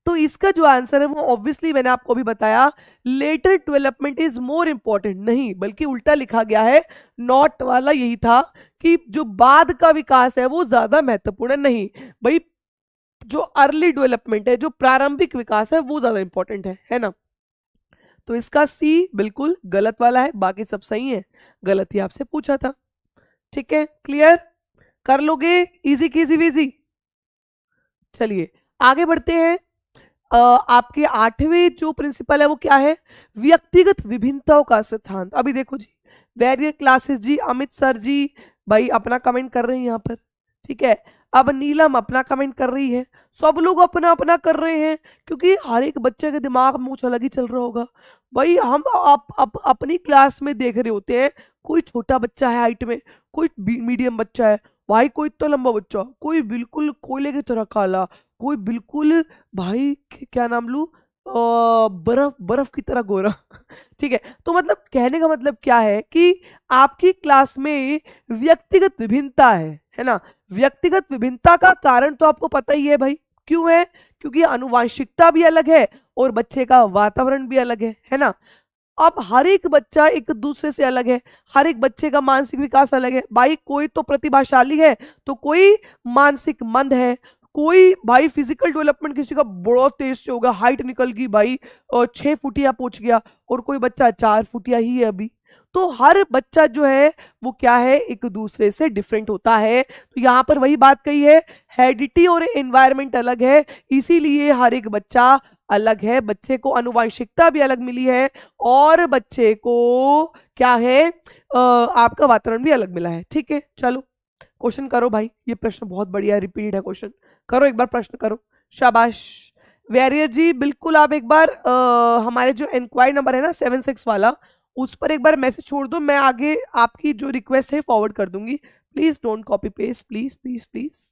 तो इसका जो आंसर है वो ऑब्वियसली मैंने आपको अभी बताया, later development is more important, नहीं बल्कि उल्टा लिखा गया है, नॉट वाला यही था कि जो बाद का विकास है वो ज्यादा महत्वपूर्ण है, नहीं भाई, जो अर्ली डेवलपमेंट है, जो प्रारंभिक विकास है वो ज्यादा इंपॉर्टेंट है ना। तो इसका सी बिल्कुल गलत वाला है, बाकी सब सही है, गलत ही आपसे पूछा था। ठीक है, क्लियर कर लोगे, इजी कीजी वीजी। चलिए आगे बढ़ते हैं। आपके 8वें जो प्रिंसिपल है वो क्या है? व्यक्तिगत विभिन्नताओं का सिद्धांत। अभी देखो जी, वेरियस क्लासेस जी, अमित सर जी भाई अपना कमेंट कर रहे हैं यहाँ पर, ठीक है। अब नीलम अपना कमेंट कर रही है, सब लोग अपना अपना कर रहे हैं, क्योंकि हर एक बच्चे के दिमाग में कुछ अलग ही चल रहा होगा। भाई हम अपनी क्लास में देख रहे होते हैं, कोई छोटा बच्चा है हाइट में, कोई मीडियम बच्चा है भाई, कोई इतना लंबा बच्चा, कोई बिल्कुल कोयले की तरह काला, कोई बिल्कुल भाई क्या नाम लूं, बर्फ बर्फ की तरह गोरा। ठीक है, तो मतलब कहने का मतलब क्या है कि आपकी क्लास में व्यक्तिगत विभिन्नता है ना। व्यक्तिगत विभिन्नता का कारण तो आपको पता ही है भाई, क्यों है? क्योंकि आनुवांशिकता भी अलग है और बच्चे का वातावरण भी अलग है ना। अब हर एक बच्चा एक दूसरे से अलग है, हर एक बच्चे का मानसिक विकास अलग है भाई, कोई तो प्रतिभाशाली है तो कोई मानसिक मंद है, कोई भाई फिजिकल डेवलपमेंट किसी का बड़ा तेज से होगा, हाइट निकल गई भाई और 6 फुटिया पहुंच गया, और कोई बच्चा 4 फुटिया ही है अभी। तो हर बच्चा जो है वो क्या है, एक दूसरे से डिफरेंट होता है। तो यहाँ पर वही बात कही है, हेरिडिटी और एनवायरनमेंट अलग है, इसीलिए हर एक बच्चा अलग है, बच्चे को आनुवंशिकता भी अलग मिली है, और बच्चे को क्या है, आपका वातावरण भी अलग मिला है। ठीक है, चलो क्वेश्चन करो भाई, ये प्रश्न बहुत बढ़िया रिपीट है क्वेश्चन, करो एक बार प्रश्न करो, शाबाश वैरियर जी। बिल्कुल आप एक बार हमारे जो इंक्वायरी नंबर है ना 76 वाला, उस पर एक बार मैसेज छोड़ दो, मैं आगे आपकी जो रिक्वेस्ट है फॉरवर्ड कर दूंगी। Please don't copy paste, please please please.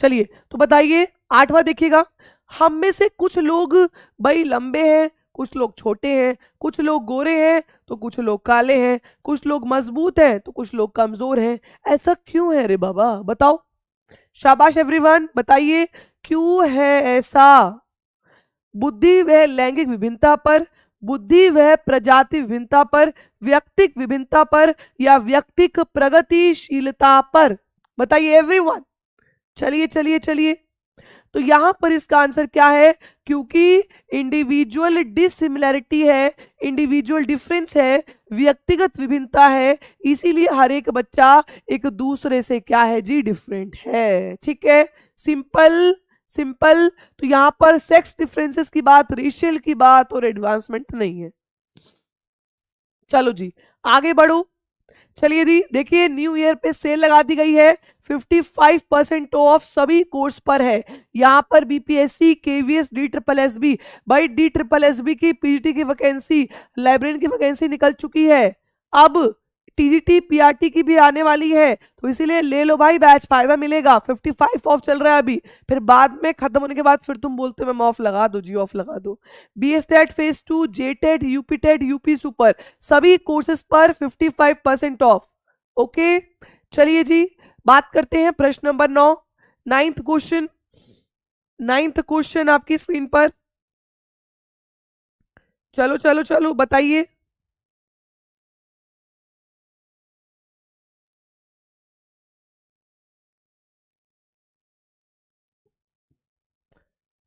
चलिए तो बताइए 8वां देखिएगा। हम में से कुछ लोग भाई लंबे हैं, कुछ लोग छोटे हैं, कुछ लोग गोरे हैं तो कुछ लोग काले हैं, कुछ लोग मजबूत हैं तो कुछ लोग कमजोर हैं, ऐसा क्यों है रे बाबा, बताओ। शाबाश एवरीवन, बताइए क्यों है ऐसा। बुद्धि व लैंगिक विभिन्नता पर, बुद्धि व प्रजाति विभिन्नता पर, व्यक्तिक विभिन्नता पर, या व्यक्तिक प्रगतिशीलता पर, बताइए एवरीवन। चलिए चलिए चलिए, तो यहां पर इसका आंसर क्या है, क्योंकि इंडिविजुअल डिसिमिलैरिटी है, इंडिविजुअल डिफरेंस है, व्यक्तिगत विभिन्नता है, इसीलिए हर एक बच्चा एक दूसरे से क्या है जी, डिफरेंट है। ठीक है, सिंपल सिंपल। तो यहां पर सेक्स डिफरेंसेस की बात, रेशियल की बात और एडवांसमेंट नहीं है। चलो जी आगे बढ़ो। चलिए दी देखिए, न्यू ईयर पे सेल लगा दी गई है, 55% ऑफ सभी कोर्स पर है। यहाँ पर BPSC, KVS, D triple S B, भाई डी ट्रिपल एस बी की पीजीटी की वैकेंसी, लाइब्रेरियन की वैकेंसी निकल चुकी है, अब टीजीटी पीआरटी की भी आने वाली है, तो इसीलिए ले लो भाई बैच, फायदा मिलेगा। 55 ऑफ चल रहा है अभी, फिर बाद में खत्म होने के बाद फिर तुम बोलते हो मैम ऑफ लगा दो जी, ऑफ लगा दो। BSTET phase 2, JTET, UP TET, UP super, सभी कोर्सेज पर 55% ऑफ। ओके चलिए जी बात करते हैं प्रश्न number 9, ninth question. Ninth question आपकी स्क्रीन पर, चलो चलो चलो बताइए।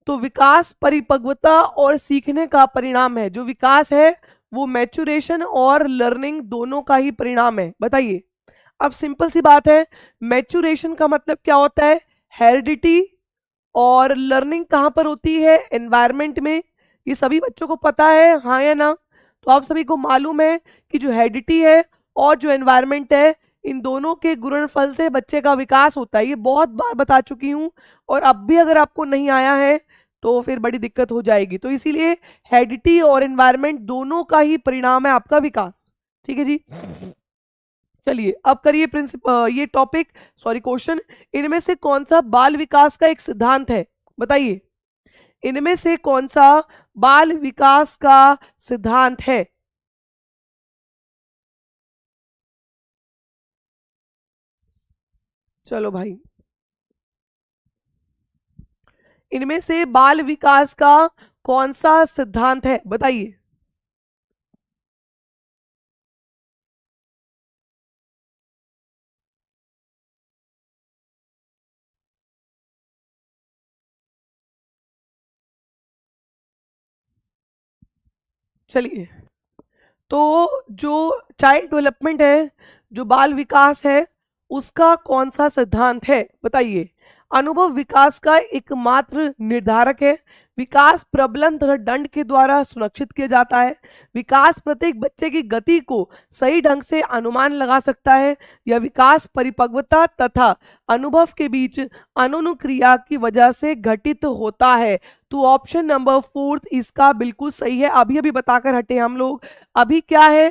तो विकास परिपक्वता और सीखने का परिणाम है, जो विकास है वो मैच्योरेशन और लर्निंग दोनों का ही परिणाम है, बताइए। अब सिंपल सी बात है, मैच्योरेशन का मतलब क्या होता है, हेरिडिटी, और लर्निंग कहाँ पर होती है, एनवायरनमेंट में। ये सभी बच्चों को पता है, हाँ या ना। तो आप सभी को मालूम है कि जो हेरिडिटी है और जो एनवायरनमेंट है, इन दोनों के गुणनफल से बच्चे का विकास होता है, ये बहुत बार बता चुकी हूँ, और अब भी अगर आपको नहीं आया है तो फिर बड़ी दिक्कत हो जाएगी। तो इसीलिए हेरिडिटी और एनवायरनमेंट दोनों का ही परिणाम है आपका विकास। ठीक है जी, चलिए अब करिए ये टॉपिक, सॉरी क्वेश्चन। इनमें से कौन सा बाल विकास का एक सिद्धांत है, बताइए। इनमें से कौन सा बाल विकास का सिद्धांत है। चलो भाई, इनमें से बाल विकास का कौन सा सिद्धांत है, बताइए। चलिए, तो जो चाइल्ड डेवलपमेंट है, जो बाल विकास है, उसका कौन सा सिद्धांत है, बताइए। अनुभव विकास का एकमात्र निर्धारक है, विकास प्रबलन तथा दंड के द्वारा सुनिश्चित किया जाता है, विकास प्रत्येक बच्चे की गति को सही ढंग से अनुमान लगा सकता है, या विकास परिपक्वता तथा अनुभव के बीच अनुक्रिया की वजह से घटित होता है। तो ऑप्शन नंबर 4 इसका बिल्कुल सही है, अभी अभी बताकर हटे हम लोग। अभी क्या है,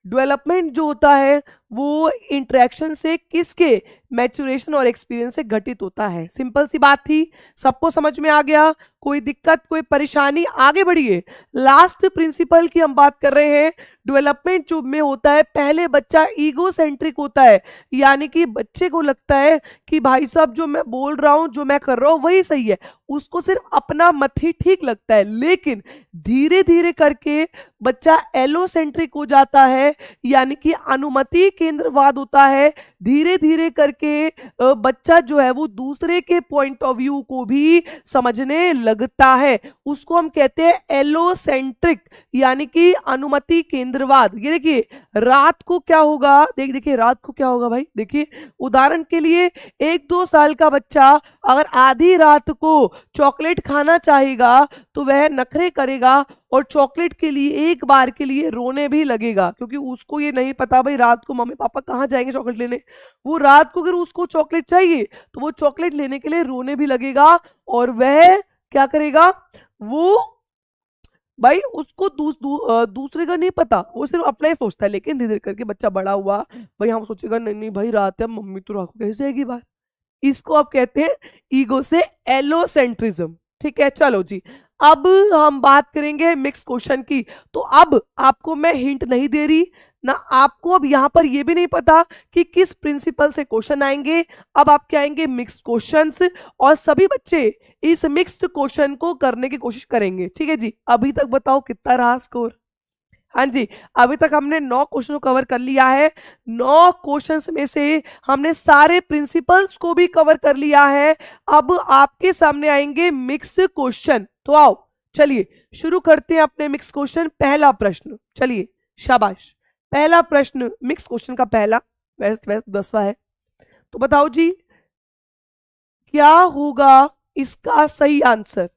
डेवलपमेंट जो होता है वो इंटरेक्शन से किसके, मैच्योरेशन और एक्सपीरियंस से घटित होता है। सिंपल सी बात थी, सबको समझ में आ गया, कोई दिक्कत कोई परेशानी, आगे बढ़िए। लास्ट प्रिंसिपल की हम बात कर रहे हैं। डेवलपमेंट जो में होता है, पहले बच्चा ईगो सेंट्रिक होता है, यानी कि बच्चे को लगता है कि भाई साहब जो मैं बोल रहा हूं, जो मैं कर रहा हूं वही सही है, उसको सिर्फ अपना मत ही ठीक लगता है। लेकिन धीरे धीरे करके बच्चा एलोसेंट्रिक हो जाता है, यानी कि अनुमति केंद्रवाद होता है। धीरे धीरे करके बच्चा जो है वो दूसरे के पॉइंट ऑफ व्यू को भी समझने लगता है, उसको हम कहते हैं एलोसेंट्रिक, यानी कि अनुमति केंद्रवाद। ये देखिए रात को क्या होगा, देखिए रात को क्या होगा भाई, देखिए उदाहरण के लिए 1-2 साल का बच्चा अगर आधी रात को चॉकलेट खाना चाहेगा तो वह नखरे करेगा और चॉकलेट के लिए एक बार के लिए रोने भी लगेगा, क्योंकि उसको ये नहीं पता भाई रात को मम्मी मम्मी पापा कहाँ जाएंगे चॉकलेट लेने। वो रात को अगर उसको चॉकलेट चाहिए तो वो चॉकलेट लेने के लिए रोने भी लगेगा, और वह क्या करेगा, वो भाई उसको दूसरे का नहीं पता, वो सिर्फ अपना ही सोचता है। लेकिन धीरे धीरे करके बच्चा बड़ा हुआ, भाई हम सोचेगा नहीं नहीं भाई रात है, मम्मी तो रात को कैसे जाएगी बाहर। इसको आप कहते हैं ईगो से एलोसेंट्रिज्म। ठीक है, चलो जी, अब हम बात करेंगे मिक्स क्वेश्चन की। तो अब आपको मैं हिंट नहीं दे रही ना, आपको अब यहां पर यह भी नहीं पता कि किस प्रिंसिपल से क्वेश्चन आएंगे। अब आपके आएंगे मिक्स क्वेश्चंस, और सभी बच्चे इस मिक्स्ड क्वेश्चन को करने की कोशिश करेंगे। ठीक है जी, अभी तक बताओ कितना रहा स्कोर। हाँ जी, अभी तक हमने 9 क्वेश्चन को कवर कर लिया है। 9 क्वेश्चंस में से हमने सारे प्रिंसिपल्स को भी कवर कर लिया है। अब आपके सामने आएंगे मिक्स क्वेश्चन। तो आओ चलिए शुरू करते हैं अपने मिक्स क्वेश्चन। पहला प्रश्न, चलिए शाबाश, पहला प्रश्न मिक्स क्वेश्चन का पहला, वैसे वैसे 10वां है। तो बताओ जी क्या होगा इसका सही आंसर।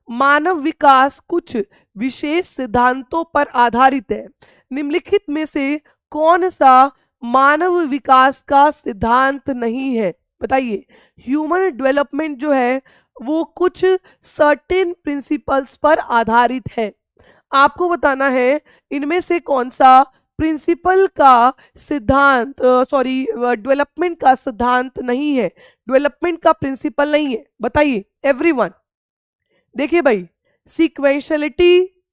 मानव विकास कुछ विशेष सिद्धांतों पर आधारित है, निम्नलिखित में से कौन सा मानव विकास का सिद्धांत नहीं है। बताइए, ह्यूमन डेवलपमेंट जो है वो कुछ सर्टेन प्रिंसिपल्स पर आधारित है। आपको बताना है इनमें से कौन सा प्रिंसिपल का सिद्धांत, सॉरी डेवलपमेंट का सिद्धांत नहीं है, डेवलपमेंट का प्रिंसिपल नहीं है। बताइए एवरीवन। देखिए भाई, सीक्वेंशियलिटी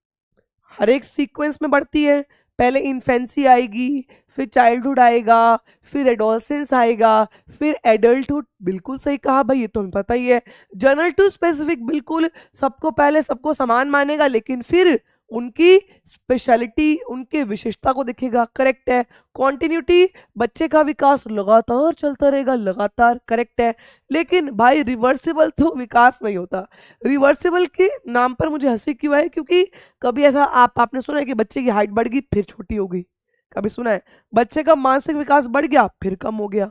हर एक सीक्वेंस में बढ़ती है। पहले इन्फेंसी आएगी, फिर चाइल्डहुड आएगा, फिर एडोलसेंस आएगा, फिर एडल्टहुड। बिल्कुल सही कहा भाई, ये तो हमें पता ही है। जनरल टू स्पेसिफिक, बिल्कुल सबको पहले सबको समान मानेगा, लेकिन फिर उनकी स्पेशलिटी, उनके विशेषता को देखेगा। करेक्ट है। कॉन्टिन्यूटी, बच्चे का विकास लगातार चलता रहेगा, लगातार। करेक्ट है। लेकिन भाई रिवर्सिबल तो विकास नहीं होता। रिवर्सिबल के नाम पर मुझे हंसी क्यों है, क्योंकि कभी ऐसा आपने सुना है कि बच्चे की हाइट बढ़ गई फिर छोटी हो गई। कभी सुना है बच्चे का मानसिक विकास बढ़ गया फिर कम हो गया,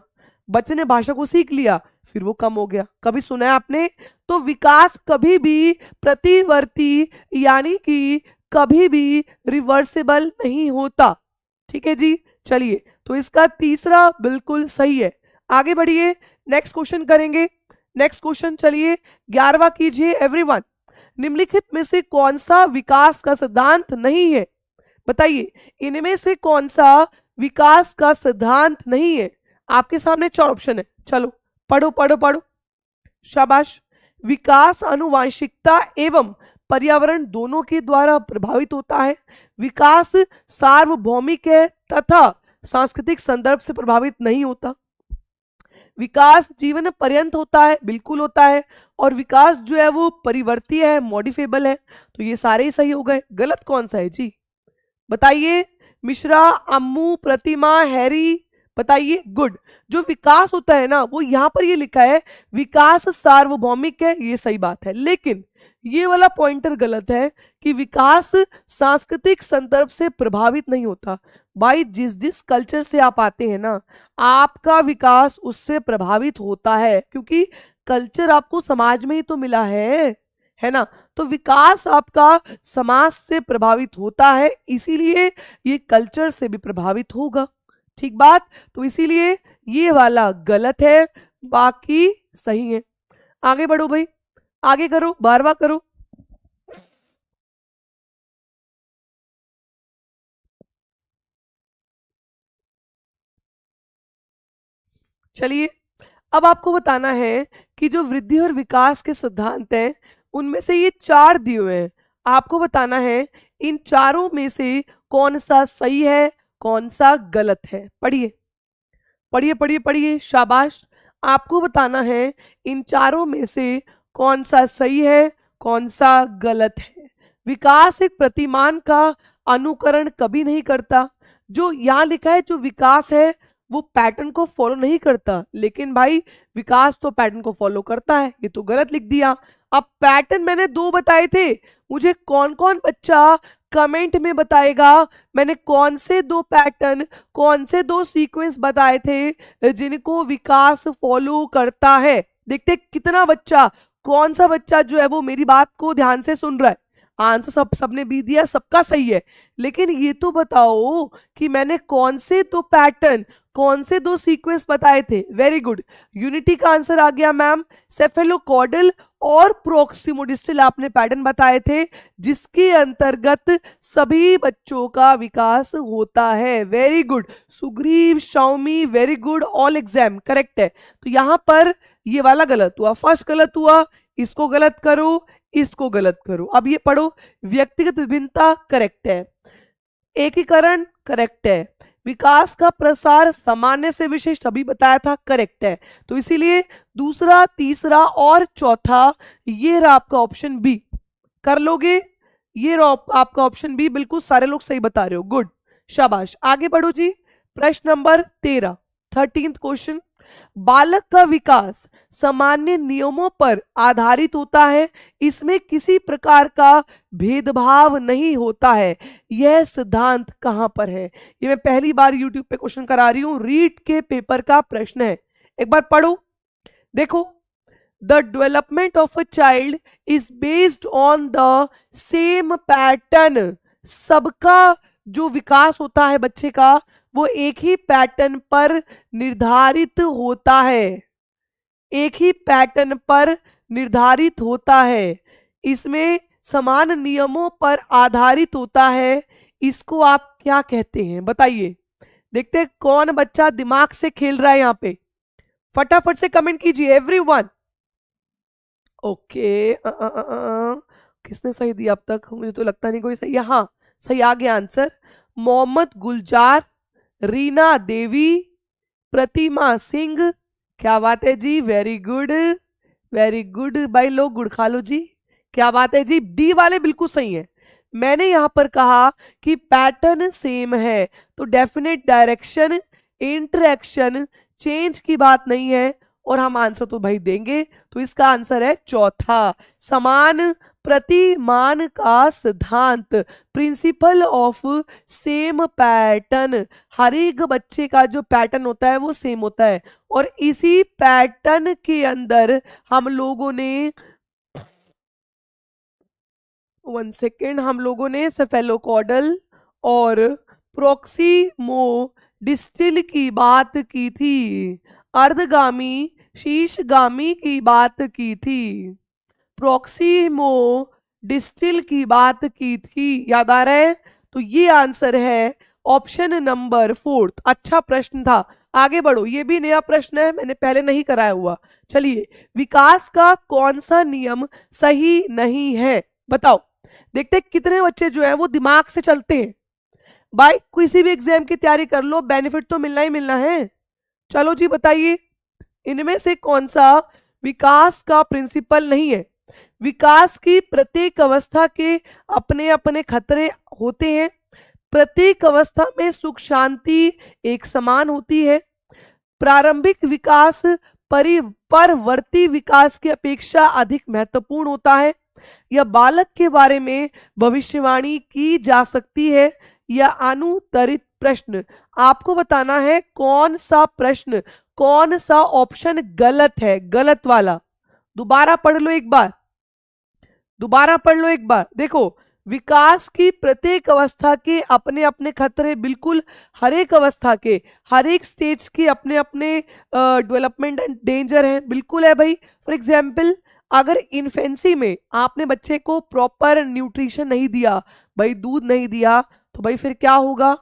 बच्चे ने भाषा को सीख लिया फिर वो कम हो गया। कभी सुना है आपने? तो विकास कभी भी प्रतिवर्ती यानी कि कभी भी रिवर्सिबल नहीं होता। ठीक है जी, चलिए, तो इसका तीसरा बिल्कुल सही है। आगे बढ़िए, नेक्स्ट क्वेश्चन करेंगे। नेक्स्ट क्वेश्चन चलिए 11वां कीजिए एवरीवन। निम्नलिखित में से कौन सा विकास का सिद्धांत नहीं है। बताइए, इनमें से कौन सा विकास का सिद्धांत नहीं है। आपके सामने 4 ऑप्शन है, चलो पढ़ो पढ़ो पढ़ो, शाबाश। विकास आनुवांशिकता एवं पर्यावरण दोनों के द्वारा प्रभावित होता है। विकास सार्वभौमिक है तथा सांस्कृतिक संदर्भ से प्रभावित नहीं होता। विकास जीवन पर्यंत होता है, बिल्कुल होता है। और विकास जो है वो परिवर्ती है, मॉडिफेबल है। तो ये सारे ही सही हो गए। गलत कौन सा है जी, बताइए। मिश्रा, अम्मू, प्रतिमा, हैरी, बताइए। गुड। जो विकास होता है ना, वो यहां पर ये लिखा है विकास सार्वभौमिक है, ये सही बात है। लेकिन ये वाला पॉइंटर गलत है कि विकास सांस्कृतिक संदर्भ से प्रभावित नहीं होता। भाई जिस जिस कल्चर से आप आते हैं ना, आपका विकास उससे प्रभावित होता है, क्योंकि कल्चर आपको समाज में ही तो मिला है ना। तो विकास आपका समाज से प्रभावित होता है, इसीलिए ये कल्चर से भी प्रभावित होगा। ठीक बात। तो इसीलिए ये वाला गलत है, बाकी सही है। आगे बढ़ो भाई, आगे करो, 12वां करो। चलिए, अब आपको बताना है कि जो वृद्धि और विकास के सिद्धांत हैं उनमें से ये 4 दिए हुए हैं। आपको बताना है इन चारों में से कौन सा सही है, कौन सा गलत है। पढ़िए पढ़िए पढ़िए पढ़िए, शाबाश। आपको बताना है इन चारों में से कौन सा सही है, कौन सा गलत है। विकास एक प्रतिमान का अनुकरण कभी नहीं करता। जो यहाँ लिखा है, जो विकास है वो पैटर्न को फॉलो नहीं करता, लेकिन भाई विकास तो पैटर्न को फॉलो करता है। ये तो गलत लिख दिया। अब पैटर्न मैंने 2 बताए थे, मुझे कौन कौन बच्चा कमेंट में बताएगा मैंने कौन से 2 पैटर्न, कौन से 2 सीक्वेंस बताए थे जिनको विकास फॉलो करता है। देखते कितना बच्चा, कौन सा बच्चा जो है वो मेरी बात को ध्यान से सुन रहा है। आंसर सबने बी दिया, सबका सही है, लेकिन ये तो बताओ कि मैंने कौन से दो पैटर्न, कौन से दो सीक्वेंस बताए थे। वेरी गुड, यूनिटी का आंसर आ गया मैम। सेफेलोकॉर्डल और प्रोक्सिमोडिस्टल आपने पैटर्न बताए थे, जिसके अंतर्गत सभी बच्चों का विकास होता है। Very good Sugriv, Xiaomi, very good, all exam correct है। तो यहां पर ये वाला गलत हुआ, फर्स्ट गलत हुआ, इसको गलत करो, इसको गलत करो। अब ये पढ़ो, व्यक्तिगत विभिन्नता करेक्ट है, एकीकरण करेक्ट है, विकास का प्रसार सामान्य से विशेष अभी बताया था करेक्ट है। तो इसीलिए दूसरा, तीसरा और चौथा ये रहा आपका ऑप्शन बी, कर लोगे, ये रहा आपका ऑप्शन बी, बिल्कुल सारे लोग सही बता रहे हो, गुड, शाबाश। आगे बढ़ो जी, प्रश्न नंबर 13, 13th क्वेश्चन। बालक का विकास सामान्य नियमों पर आधारित होता है, इसमें किसी प्रकार का भेदभाव नहीं होता है, यह सिद्धांत कहां पर है। ये मैं पहली बार YouTube पे क्वेश्चन करा रही हूं, रीट के पेपर का प्रश्न है, एक बार पढ़ो। देखो, the development of a child is based on the same pattern. सबका जो विकास होता है बच्चे का, वो एक ही पैटर्न पर निर्धारित होता है, एक ही पैटर्न पर निर्धारित होता है, इसमें समान नियमों पर आधारित होता है। इसको आप क्या कहते हैं बताइए। देखते हैं कौन बच्चा दिमाग से खेल रहा है यहाँ पे, फटाफट से कमेंट कीजिए एवरीवन। ओके, किसने सही दिया अब तक, मुझे तो लगता नहीं कोई सही। हाँ सही आ गया आंसर, मोहम्मद गुलजार, रीना देवी, प्रतिमा सिंह, क्या बात है जी, वेरी गुड, वेरी गुड भाई, लोग गुड़ खा लो जी, क्या बात है जी। डी वाले बिल्कुल सही है, मैंने यहां पर कहा कि पैटर्न सेम है, तो डेफिनेट डायरेक्शन, इंटरेक्शन, चेंज की बात नहीं है, और हम आंसर तो भाई देंगे। तो इसका आंसर है चौथा, समान प्रतिमान का सिद्धांत, प्रिंसिपल ऑफ सेम पैटर्न। हर एक बच्चे का जो पैटर्न होता है वो सेम होता है, और इसी पैटर्न के अंदर हम लोगों ने, 1 सेकेंड, हम लोगों ने सेफेलोकॉर्डल और प्रोक्सिमोडिस्टल की बात की थी, अर्धगामी, शीर्षगामी की बात की थी, प्रोक्सिमोडिस्टल की बात की थी, याद आ रहा है। तो ये आंसर है ऑप्शन नंबर 4। अच्छा प्रश्न था, आगे बढ़ो, ये भी नया प्रश्न है, मैंने पहले नहीं कराया हुआ। चलिए, विकास का कौन सा नियम सही नहीं है बताओ। देखते कितने बच्चे जो है वो दिमाग से चलते हैं। भाई किसी भी एग्जाम की तैयारी कर लो, बेनिफिट तो मिलना ही मिलना है। चलो जी बताइए, इनमें से कौन सा विकास का प्रिंसिपल नहीं है। विकास की प्रत्येक अवस्था के अपने अपने खतरे होते हैं, प्रत्येक अवस्था में सुख शांति एक समान होती है, प्रारंभिक विकास परवर्ती विकास की अपेक्षा अधिक महत्वपूर्ण होता है, या बालक के बारे में भविष्यवाणी की जा सकती है, या अनुत्तरित प्रश्न। आपको बताना है कौन सा प्रश्न, कौन सा ऑप्शन गलत है, गलत वाला। दोबारा पढ़ लो एक बार, दोबारा पढ़ लो एक बार। देखो, विकास की प्रत्येक अवस्था के अपने अपने खतरे, बिल्कुल हर एक अवस्था के, हर एक स्टेज के अपने अपने डेवलपमेंट एंड डेंजर हैं, बिल्कुल है भाई। फॉर एग्जाम्पल, अगर इन्फेंसी में आपने बच्चे को प्रॉपर न्यूट्रिशन नहीं दिया, भाई दूध नहीं दिया, तो भाई फिर क्या होगा,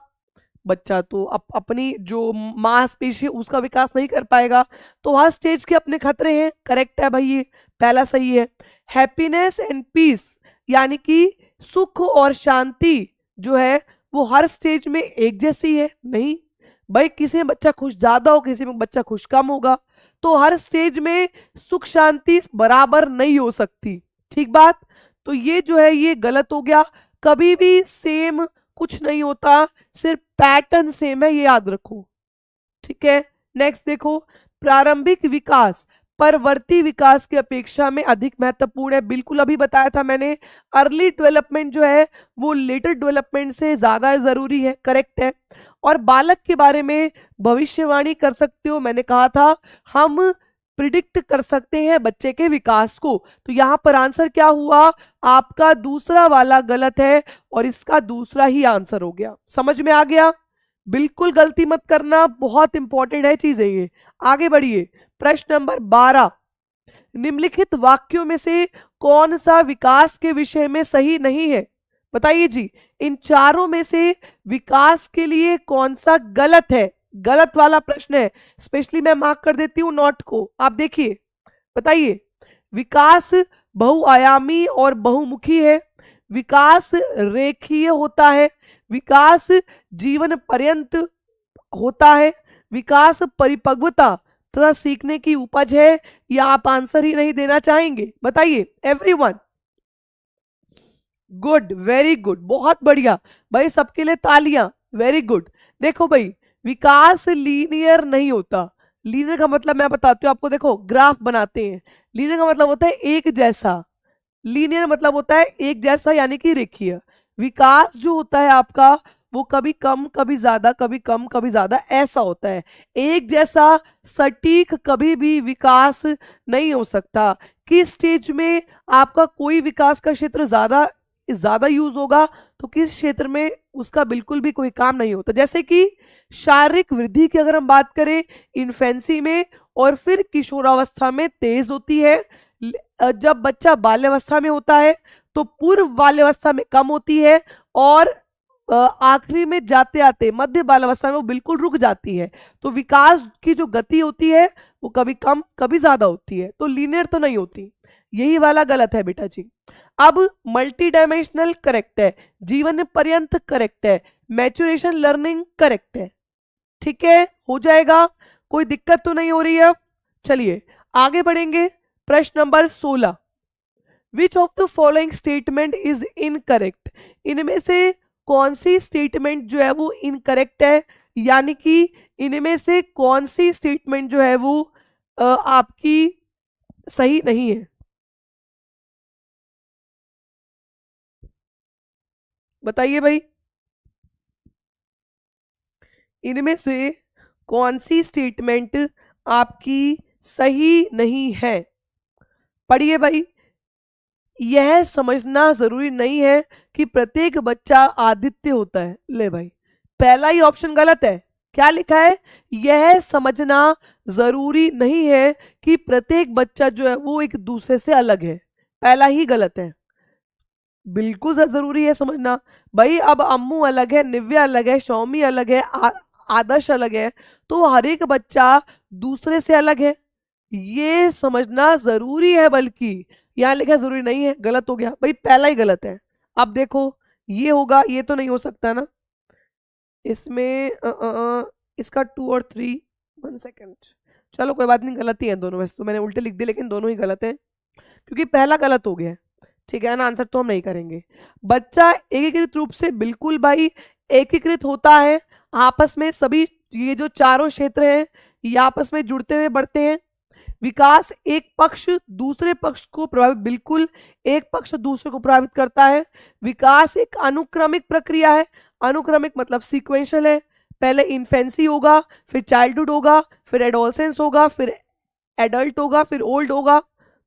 बच्चा तो अपनी जो मांसपेशी उसका विकास नहीं कर पाएगा। तो हर स्टेज के अपने खतरे हैं, करेक्ट है भाई, ये पहला सही है। हैप्पीनेस एंड पीस, यानी कि सुख और शांति जो है वो हर स्टेज में एक जैसी है, नहीं भाई, किसी में बच्चा खुश ज्यादा हो, किसी में बच्चा खुश कम होगा, तो हर स्टेज में सुख शांति बराबर नहीं हो सकती, ठीक बात। तो ये जो है ये गलत हो गया, कभी भी सेम कुछ नहीं होता, सिर्फ पैटर्न सेम है, ये याद रखो, ठीक है। नेक्स्ट देखो, प्रारंभिक विकास परवर्ती विकास की अपेक्षा में अधिक महत्वपूर्ण है, बिल्कुल अभी बताया था मैंने, अर्ली डेवलपमेंट जो है वो लेटर डेवलपमेंट से ज्यादा जरूरी है, करेक्ट है। और बालक के बारे में भविष्यवाणी कर सकते हो, मैंने कहा था हम प्रिडिक्ट कर सकते हैं बच्चे के विकास को। तो यहां पर आंसर क्या हुआ, आपका दूसरा वाला गलत है और इसका दूसरा ही आंसर हो गया। समझ में आ गया? बिल्कुल गलती मत करना, बहुत इंपॉर्टेंट है चीजें ये। आगे बढ़िए, प्रश्न नंबर 12, निम्नलिखित वाक्यों में से कौन सा विकास के विषय में सही नहीं है? बताइए जी, इन चारों में से विकास के लिए कौन सा गलत है? गलत वाला प्रश्न है, स्पेशली मैं मार्क कर देती हूं नोट को। आप देखिए, बताइए, विकास बहुआयामी और बहुमुखी है, विकास रेखीय होता है, विकास जीवन पर्यंत होता है, विकास परिपक्वता तथा सीखने की उपज है, या आप आंसर ही नहीं देना चाहेंगे? बताइए एवरीवन। गुड, वेरी गुड, बहुत बढ़िया भाई, सबके लिए तालियां, वेरी गुड। देखो भाई, विकास लीनियर नहीं होता। लीनियर का मतलब मैं बताती हूँ आपको, देखो ग्राफ बनाते हैं, लीनियर का मतलब होता है एक जैसा, लीनियर मतलब होता है एक जैसा यानी कि रेखीय। विकास जो होता है आपका वो कभी कम कभी ज्यादा, कभी कम कभी ज्यादा, ऐसा होता है। एक जैसा सटीक कभी भी विकास नहीं हो सकता। किस स्टेज में आपका कोई विकास का क्षेत्र ज्यादा ज्यादा यूज होगा तो किस क्षेत्र में उसका बिल्कुल भी कोई काम नहीं होता। जैसे कि शारीरिक वृद्धि की अगर हम बात करें, इन्फेंसी में और फिर किशोरावस्था में तेज होती है, जब बच्चा बाल्यावस्था में होता है तो पूर्व बाल्यावस्था में कम होती है, और आखिरी में जाते आते मध्य बाल्यावस्था में वो बिल्कुल रुक जाती है। तो विकास की जो गति होती है वो कभी कम कभी ज्यादा होती है, तो लीनियर तो नहीं होती। यही वाला गलत है बेटा जी। अब मल्टी डायमेंशनल करेक्ट है, जीवन पर्यंत करेक्ट है, मैच्योरेशन लर्निंग करेक्ट है। ठीक है, हो जाएगा, कोई दिक्कत तो नहीं हो रही है। अब चलिए आगे बढ़ेंगे, प्रश्न number 16, which of the following statement is incorrect? इनमें से कौन सी स्टेटमेंट जो है वो इनकरेक्ट है, यानी कि इनमें से कौन सी स्टेटमेंट जो है वो आपकी सही नहीं है? बताइए भाई, इनमें से कौन सी स्टेटमेंट आपकी सही नहीं है? पढ़िए भाई, यह समझना जरूरी नहीं है कि प्रत्येक बच्चा आदित्य होता है। ले भाई, पहला ही ऑप्शन गलत है। क्या लिखा है? यह समझना जरूरी नहीं है कि प्रत्येक बच्चा जो है वो एक दूसरे से अलग है, पहला ही गलत है। बिल्कुल जरूरी है समझना भाई। अब अम्मू अलग है, निव्या अलग है, शौमी अलग है, आदर्श अलग है, तो हर एक बच्चा दूसरे से अलग है, ये समझना जरूरी है। बल्कि यहाँ लिखा जरूरी नहीं है, गलत हो गया भाई, पहला ही गलत है। अब देखो, ये होगा, ये तो नहीं हो सकता ना इसमें, इसका 2 और 3, 1 सेकेंड, चलो कोई बात नहीं, गलत ही है दोनों। वैसे तो मैंने उल्टे लिख दिए लेकिन दोनों ही गलत है, क्योंकि पहला गलत हो गया है। ठीक है ना, आंसर तो हम नहीं करेंगे। बच्चा एकीकृत रूप से बिल्कुल भाई एकीकृत होता है, आपस में सभी ये जो चारों क्षेत्र हैं ये आपस में जुड़ते हुए बढ़ते हैं। विकास एक पक्ष दूसरे पक्ष को प्रभावित, बिल्कुल एक पक्ष दूसरे को प्रभावित करता है। विकास एक अनुक्रमिक प्रक्रिया है, अनुक्रमिक मतलब सीक्वेंशियल है। पहले इन्फेंसी होगा, फिर चाइल्डहुड होगा, फिर एडोलसेंस होगा, फिर एडल्ट होगा, फिर ओल्ड होगा।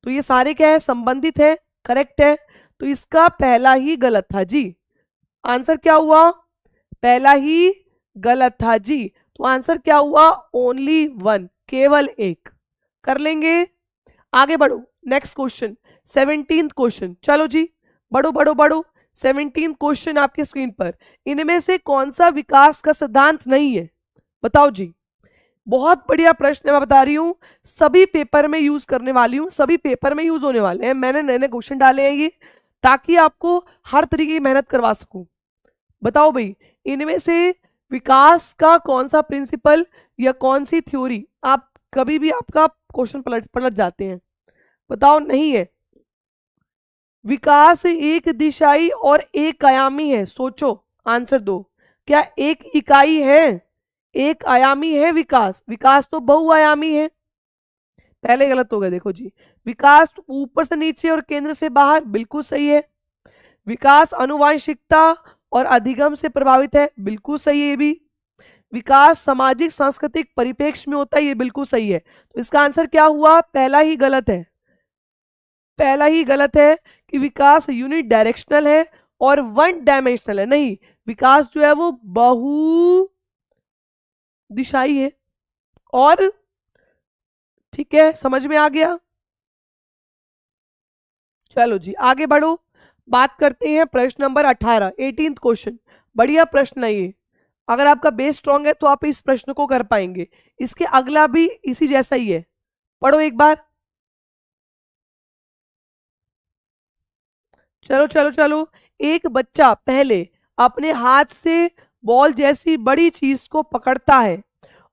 तो ये सारे क्या है, संबंधित है, करेक्ट है। तो इसका पहला ही गलत था जी। आंसर क्या हुआ? पहला ही गलत था जी। तो आंसर क्या हुआ? ओनली 1, केवल एक। कर लेंगे, आगे बढ़ो। Next question, 17th question. चलो जी, बढ़ो बढ़ो बढ़ो। 17th क्वेश्चन आपके स्क्रीन पर, इनमें से कौन सा विकास का सिद्धांत नहीं है? बताओ जी। बहुत बढ़िया प्रश्न है, मैं बता रही हूं, सभी पेपर में यूज करने वाली हूं, सभी पेपर में यूज होने वाले हैं। मैंने नए नए क्वेश्चन डाले हैं ये, ताकि आपको हर तरीके की मेहनत करवा सकूं। बताओ भाई, इनमें से विकास का कौन सा प्रिंसिपल या कौन सी थ्योरी, आप कभी भी आपका क्वेश्चन पलट पलट जाते हैं, बताओ नहीं है। विकास एक दिशाई और एक आयामी है, सोचो, आंसर दो। क्या एक इकाई है? एक आयामी है विकास? विकास तो बहुआयामी है। पहले गलत हो गया, देखो जी। विकास ऊपर से नीचे और केंद्र से बाहर, बिल्कुल सही है। विकास अनुवांशिकता और अधिगम से प्रभावित है, बिल्कुल सही है ये भी। विकास सामाजिक सांस्कृतिक परिप्रेक्ष्य में होता है, ये बिल्कुल सही है। तो इसका आंसर क्या हुआ, पहला ही गलत है, पहला ही गलत है कि विकास यूनिट डायरेक्शनल है और वन डायमेंशनल है। नहीं, विकास जो है वो बहु दिशाई है। और ठीक है, समझ में आ गया। चलो जी आगे बढ़ो, बात करते हैं प्रश्न नंबर 18, 18th क्वेश्चन। बढ़िया प्रश्न है ये, अगर आपका बेस स्ट्रांग है तो आप इस प्रश्न को कर पाएंगे। इसके अगला भी इसी जैसा ही है, पढ़ो एक बार। चलो चलो चलो, एक बच्चा पहले अपने हाथ से बॉल जैसी बड़ी चीज को पकड़ता है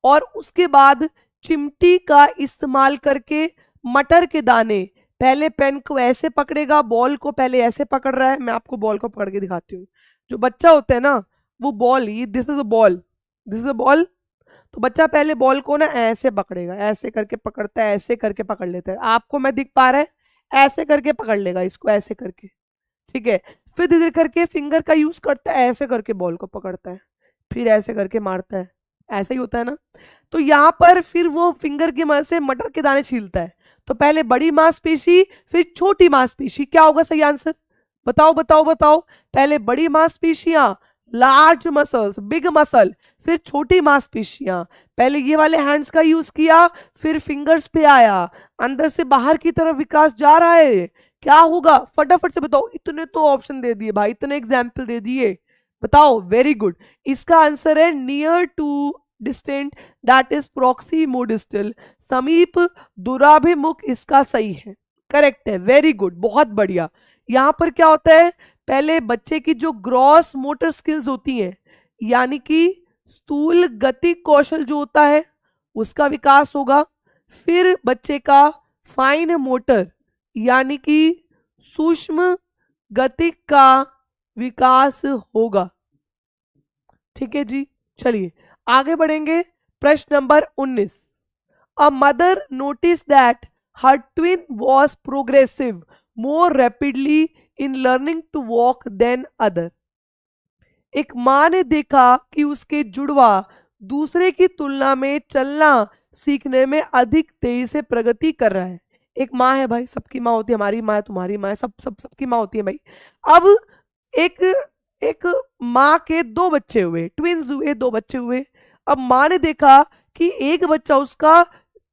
और उसके बाद चिमटी का इस्तेमाल करके मटर के दाने, पहले पेन को ऐसे पकड़ेगा, बॉल को पहले ऐसे पकड़ रहा है। मैं आपको बॉल को पकड़ के दिखाती हूँ। जो बच्चा होता है ना, वो बॉल, ये this is a ball, this is a ball. तो बच्चा पहले बॉल को ना ऐसे पकड़ेगा, ऐसे करके पकड़ता है, ऐसे करके पकड़ लेता है। आपको मैं दिख पा रहा है, ऐसे करके पकड़ लेगा इसको, ऐसे करके, ठीक है। फिर धीरे धीरे करके फिंगर का यूज करता है, ऐसे करके बॉल को पकड़ता है, फिर ऐसे करके मारता है। ऐसा ही होता है ना। तो यहाँ पर फिर वो फिंगर की मदद से मटर के दाने छीलता है। तो पहले बड़ी मांसपेशी, फिर छोटी मांसपेशी, क्या होगा सही आंसर, बताओ बताओ बताओ। पहले बड़ी मांसपेशियां, लार्ज मसल्स, बिग मसल, फिर छोटी मांसपेशियां। पहले ये वाले हैंड्स का यूज किया, फिर फिंगर्स पे आया, अंदर से बाहर की तरफ विकास जा रहा है। क्या होगा फटाफट से बताओ, इतने तो ऑप्शन दे दिए भाई, इतने एग्जाम्पल दे दिए, बताओ। वेरी गुड, इसका आंसर है near to distant, that is proximo distal, समीप दूराभिमुख, इसका सही है, करेक्ट है, वेरी गुड, बहुत बढ़िया। यहां पर क्या होता है, पहले बच्चे की जो ग्रॉस मोटर स्किल्स होती हैं, यानी कि स्थूल गति कौशल जो होता है उसका विकास होगा। फिर बच्चे का फाइन मोटर यानी कि सूक्ष्म गति का विकास होगा। ठीक है जी, चलिए आगे बढ़ेंगे। प्रश्न number 19, a mother notice that her twin was progressive more rapidly in learning to walk than other. एक माँ ने देखा कि उसके जुड़वा दूसरे की तुलना में चलना सीखने में अधिक तेजी से प्रगति कर रहा है। एक माँ है भाई, सबकी माँ होती है, हमारी माँ है, तुम्हारी माँ है, सबकी माँ होती है भाई। अब एक एक माँ के दो बच्चे हुए, ट्विन्स हुए, दो बच्चे हुए। अब माँ ने देखा कि एक बच्चा उसका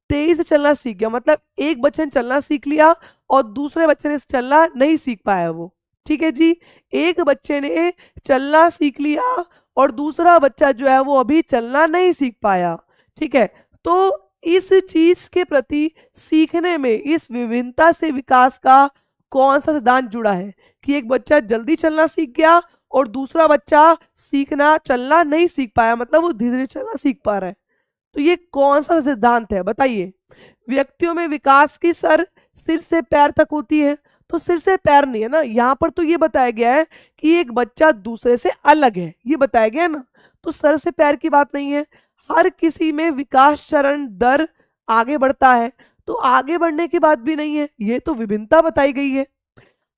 तेजी से चलना सीख गया, मतलब एक बच्चे ने चलना सीख लिया और दूसरे बच्चे ने चलना नहीं सीख पाया वो। ठीक है जी, एक बच्चे ने चलना सीख लिया और दूसरा बच्चा जो है वो अभी चलना नहीं सीख पाया। ठीक है, तो इस चीज के प्रति सीखने में इस विभिन्नता से विकास का कौन सा सिद्धांत जुड़ा है कि एक बच्चा जल्दी चलना सीख गया और दूसरा बच्चा सीखना चलना नहीं सीख पाया, मतलब वो धीरे धीरे चलना सीख पा रहा है। तो ये कौन सा सिद्धांत है बताइए। व्यक्तियों में विकास की सर सिर से पैर तक होती है, तो सिर से पैर नहीं है ना, यहाँ पर तो ये बताया गया है कि एक बच्चा दूसरे से अलग है, ये बताया गया है ना। तो सर से पैर की बात नहीं है, हर किसी में विकास चरण दर आगे बढ़ता है, तो आगे बढ़ने की बात भी नहीं है, ये तो विभिन्नता बताई गई है।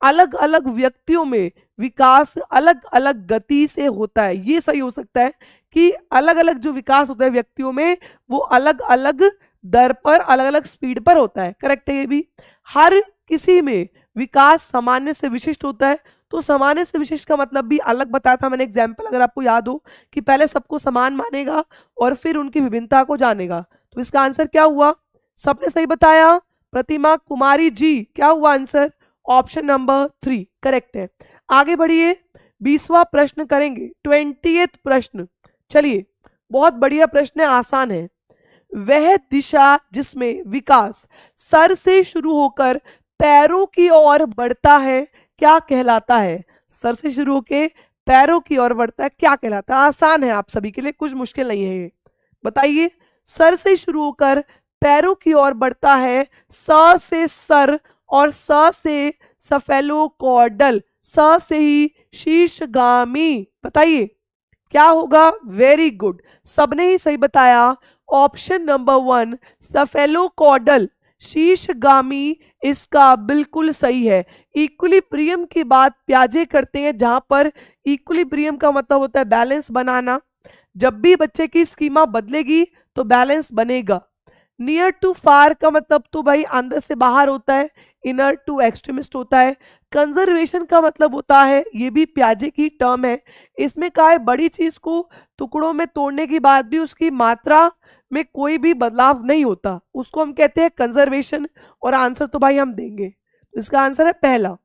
अलग अलग व्यक्तियों में विकास अलग अलग गति से होता है, ये सही हो सकता है कि अलग अलग जो विकास होता है व्यक्तियों में वो अलग अलग दर पर, अलग अलग स्पीड पर होता है, करेक्ट है ये भी। हर किसी में विकास सामान्य से विशिष्ट होता है, तो सामान्य से विशिष्ट का मतलब भी अलग बताया था मैंने एग्जाम्पल, अगर आपको याद हो कि पहले सबको समान मानेगा और फिर उनकी विभिन्नता को जानेगा। तो इसका आंसर क्या हुआ, सबने सही बताया। प्रतिमा कुमारी जी, क्या हुआ आंसर, ऑप्शन नंबर 3 करेक्ट है। आगे बढ़िए, 20वां प्रश्न करेंगे, 20th प्रश्न। चलिए बहुत बढ़िया प्रश्न है, आसान है। वह दिशा जिसमें विकास सर से शुरू होकर पैरों की ओर बढ़ता है क्या कहलाता है। सर से शुरू होकर पैरों की ओर बढ़ता है क्या कहलाता है। आसान है आप सभी के लिए, कुछ मुश्किल नहीं है ये, बताइए। सर से शुरू होकर पैरों की ओर बढ़ता है, स से सर और स से सफेलोकॉर्डल, स से ही शीर्षगामी, बताइए क्या होगा। वेरी गुड, सबने ही सही बताया, ऑप्शन नंबर 1 सफेलोकॉर्डल शीर्षगामी इसका बिल्कुल सही है। इक्विलिब्रियम की बात प्याजे करते हैं, जहां पर इक्विलिब्रियम का मतलब होता है बैलेंस बनाना। जब भी बच्चे की स्कीमा बदलेगी तो बैलेंस बनेगा। नियर टू फार का मतलब तो भाई अंदर से बाहर होता है, इनर टू एक्सट्रीमिस्ट होता है। कंजर्वेशन का मतलब होता है, ये भी प्याजे की टर्म है, इसमें कहा है बड़ी चीज को टुकड़ों में तोड़ने के बाद भी उसकी मात्रा में कोई भी बदलाव नहीं होता, उसको हम कहते हैं कंजर्वेशन। और आंसर तो भाई हम देंगे, तो इसका आंसर है पहला।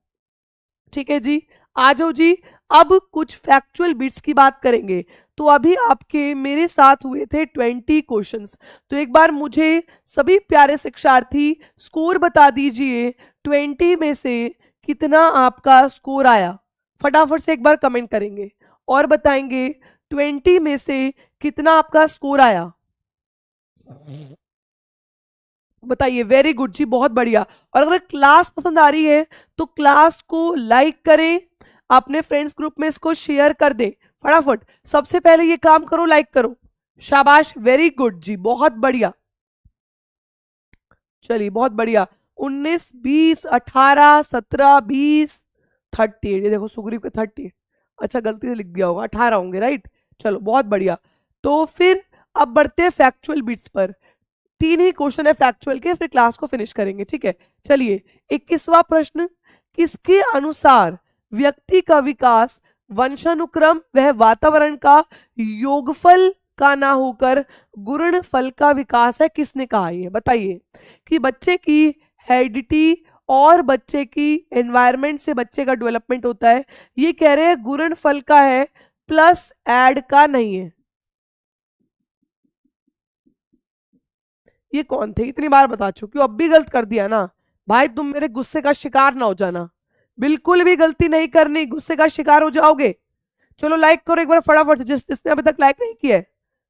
ठीक है जी, आ जाओ जी। अब कुछ फैक्चुअल बिट्स की बात करेंगे। तो अभी आपके मेरे साथ हुए थे 20 क्वेश्चंस, तो एक बार मुझे सभी प्यारे शिक्षार्थी स्कोर बता दीजिए, 20 में से कितना आपका स्कोर आया। फटाफट से एक बार कमेंट करेंगे और बताएंगे 20 में से कितना आपका स्कोर आया। बताइए, वेरी गुड जी, बहुत बढ़िया। और अगर क्लास पसंद आ रही है तो क्लास को लाइक करें, अपने फ्रेंड्स ग्रुप में इसको शेयर कर दें। फटाफट सबसे पहले ये काम करो, लाइक करो। शाबाश, वेरी गुड जी, बहुत बढ़िया। चलिए बहुत बढ़िया। 19, 20, 18, 17, 20, 38, ये देखो सुग्रीव के 38, अच्छा गलती से लिख दिया होगा, 18 होंगे राइट। चलो बहुत बढ़िया। तो फिर अब बढ़ते हैं फैक्चुअल बिट्स पर। 3 ही क्वेश्चन है फैक्चुअल के, फिर क्लास को फिनिश करेंगे, ठीक है। चलिए 21वां प्रश्न, किसके अनुसार व्यक्ति का विकास वंशानुक्रम वह वातावरण का योगफल का ना होकर गुणनफल का विकास है, किसने कहा ये बताइए। कि बच्चे की हेरिडिटी और बच्चे की एनवायरनमेंट से बच्चे का डेवलपमेंट होता है, ये कह रहे हैं गुणनफल का है, प्लस ऐड का नहीं है। ये कौन थे, इतनी बार बता चुकी हूं, अब भी गलत कर दिया ना भाई, तुम मेरे गुस्से का शिकार ना हो जाना, बिल्कुल भी गलती नहीं करनी, गुस्से का शिकार हो जाओगे। चलो लाइक करो एक बार फटाफट से, जिसने अभी तक लाइक नहीं किया है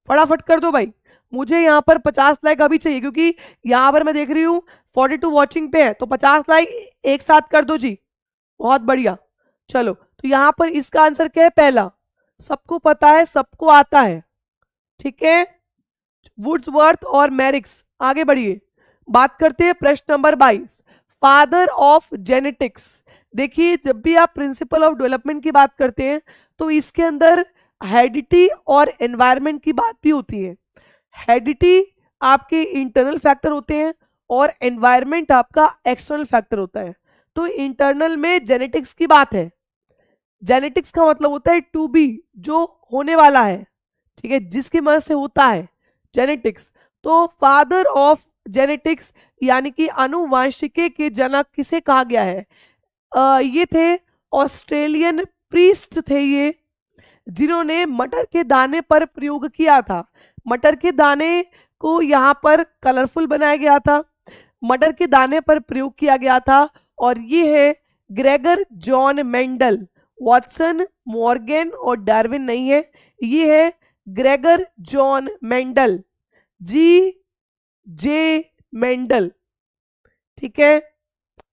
फटाफट कर दो भाई। मुझे यहाँ पर 50 लाइक अभी चाहिए, क्योंकि यहाँ पर मैं देख रही हूँ 42 वॉचिंग पे है, तो 50 लाइक एक साथ कर दो जी, बहुत बढ़िया। चलो तो यहाँ पर इसका आंसर क्या है, पहला। सबको पता है, सबको आता है, ठीक है, वुड्सवर्थ और मैरिक्स। आगे बढ़िए, बात करते हैं प्रश्न नंबर 22, फादर ऑफ जेनेटिक्स। देखिए जब भी आप प्रिंसिपल ऑफ डेवलपमेंट की बात करते हैं तो इसके अंदर हेरिडिटी और एनवायरनमेंट की बात भी होती है। हेरिडिटी आपके इंटरनल फैक्टर होते हैं और एनवायरनमेंट आपका एक्सटर्नल फैक्टर होता है। तो इंटरनल में जेनेटिक्स की बात है, जेनेटिक्स का मतलब होता है टू बी, जो होने वाला है, ठीक है, जिसकी मदद से होता है जेनेटिक्स। तो फादर ऑफ जेनेटिक्स यानी कि अनुवांशिकी के जनक किसे कहा गया है, ये थे ऑस्ट्रेलियन प्रीस्ट थे ये, जिन्होंने मटर के दाने पर प्रयोग किया था। मटर के दाने को यहाँ पर कलरफुल बनाया गया था, मटर के दाने पर प्रयोग किया गया था, और ये है Gregor John Mendel. Watson, Morgan और डार्विन नहीं है, ये है Gregor John Mendel, G J Mendel, ठीक है,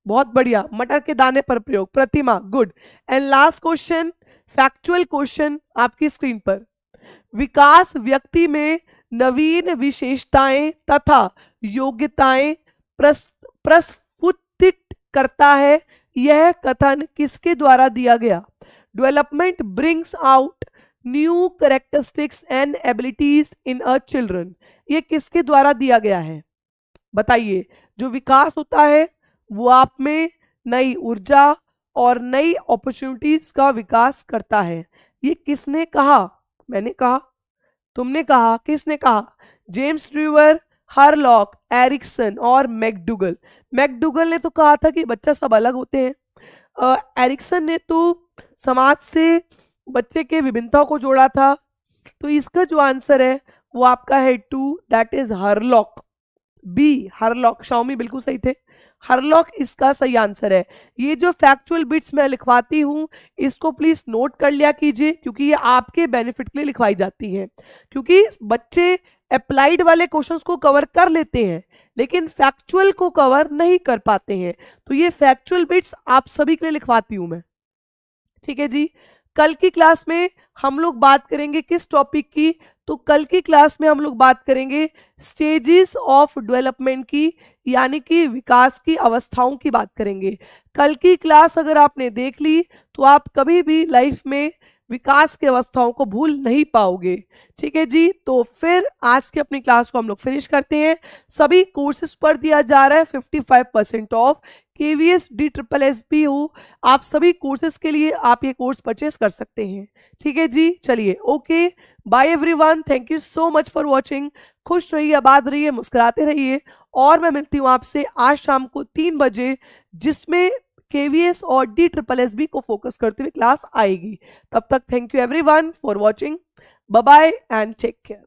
बहुत बढ़िया। मटर के दाने पर प्रयोग, प्रतिमा, good. And last question, factual question आपकी स्क्रीन पर, विकास व्यक्ति में नवीन विशेषताएं तथा योग्यताएं प्रस्फुटित करता है, यह कथन किसके द्वारा दिया गया। Development brings out new characteristics and abilities in a children, ये किसके द्वारा दिया गया है बताइए। जो विकास होता है वो आप में नई ऊर्जा और नई अपॉर्चुनिटीज का विकास करता है, ये किसने कहा, मैंने कहा, तुमने कहा, किसने कहा। जेम्स ड्यूअर, हरलॉक, एरिक्सन और मैकडूगल। मैकडूगल ने तो कहा था कि बच्चा सब अलग होते हैं, एरिक्सन ने तो समाज से बच्चे के विभिन्नताओं को जोड़ा था। तो इसका जो आंसर है वो आपका है 2, that is Hurlock, B Hurlock. Xiaomi बिल्कुल सही थे, हरलॉक इसका सही आंसर है। ये जो फैक्चुअल बिट्स मैं लिखवाती हूँ इसको प्लीज नोट कर लिया कीजिए, क्योंकि ये आपके बेनिफिट के लिए लिखवाई जाती है, क्योंकि बच्चे अप्लाइड वाले क्वेश्चंस को कवर कर लेते हैं लेकिन फैक्चुअल को कवर नहीं कर पाते हैं। तो ये फैक्चुअल बिट्स आप सभी के लिए लिखवाती हूं मैं, ठीक है जी। कल की क्लास में हम लोग बात करेंगे किस टॉपिक की, तो कल की क्लास में हम लोग बात करेंगे स्टेजेस ऑफ डेवलपमेंट की, यानी कि विकास की अवस्थाओं की बात करेंगे। कल की क्लास अगर आपने देख ली तो आप कभी भी लाइफ में विकास की अवस्थाओं को भूल नहीं पाओगे। ठीक है जी, तो फिर आज की अपनी क्लास को हम लोग फिनिश करते हैं। सभी कोर्सेज पर दिया जा रहा है 55% off. KVS D triple S B हो, आप सभी कोर्सेज के लिए आप ये कोर्स परचेस कर सकते हैं। ठीक है जी, चलिए okay, bye everyone, thank you so much for watching. खुश रहिए, आबाद रहिए, मुस्कुराते रहिए, और मैं मिलती हूँ आपसे आज शाम को 3 बजे, जिसमें केवीएस और डी ट्रिपल एस बी को फोकस करते हुए क्लास आएगी। तब तक thank you everyone for watching, bye bye and take care.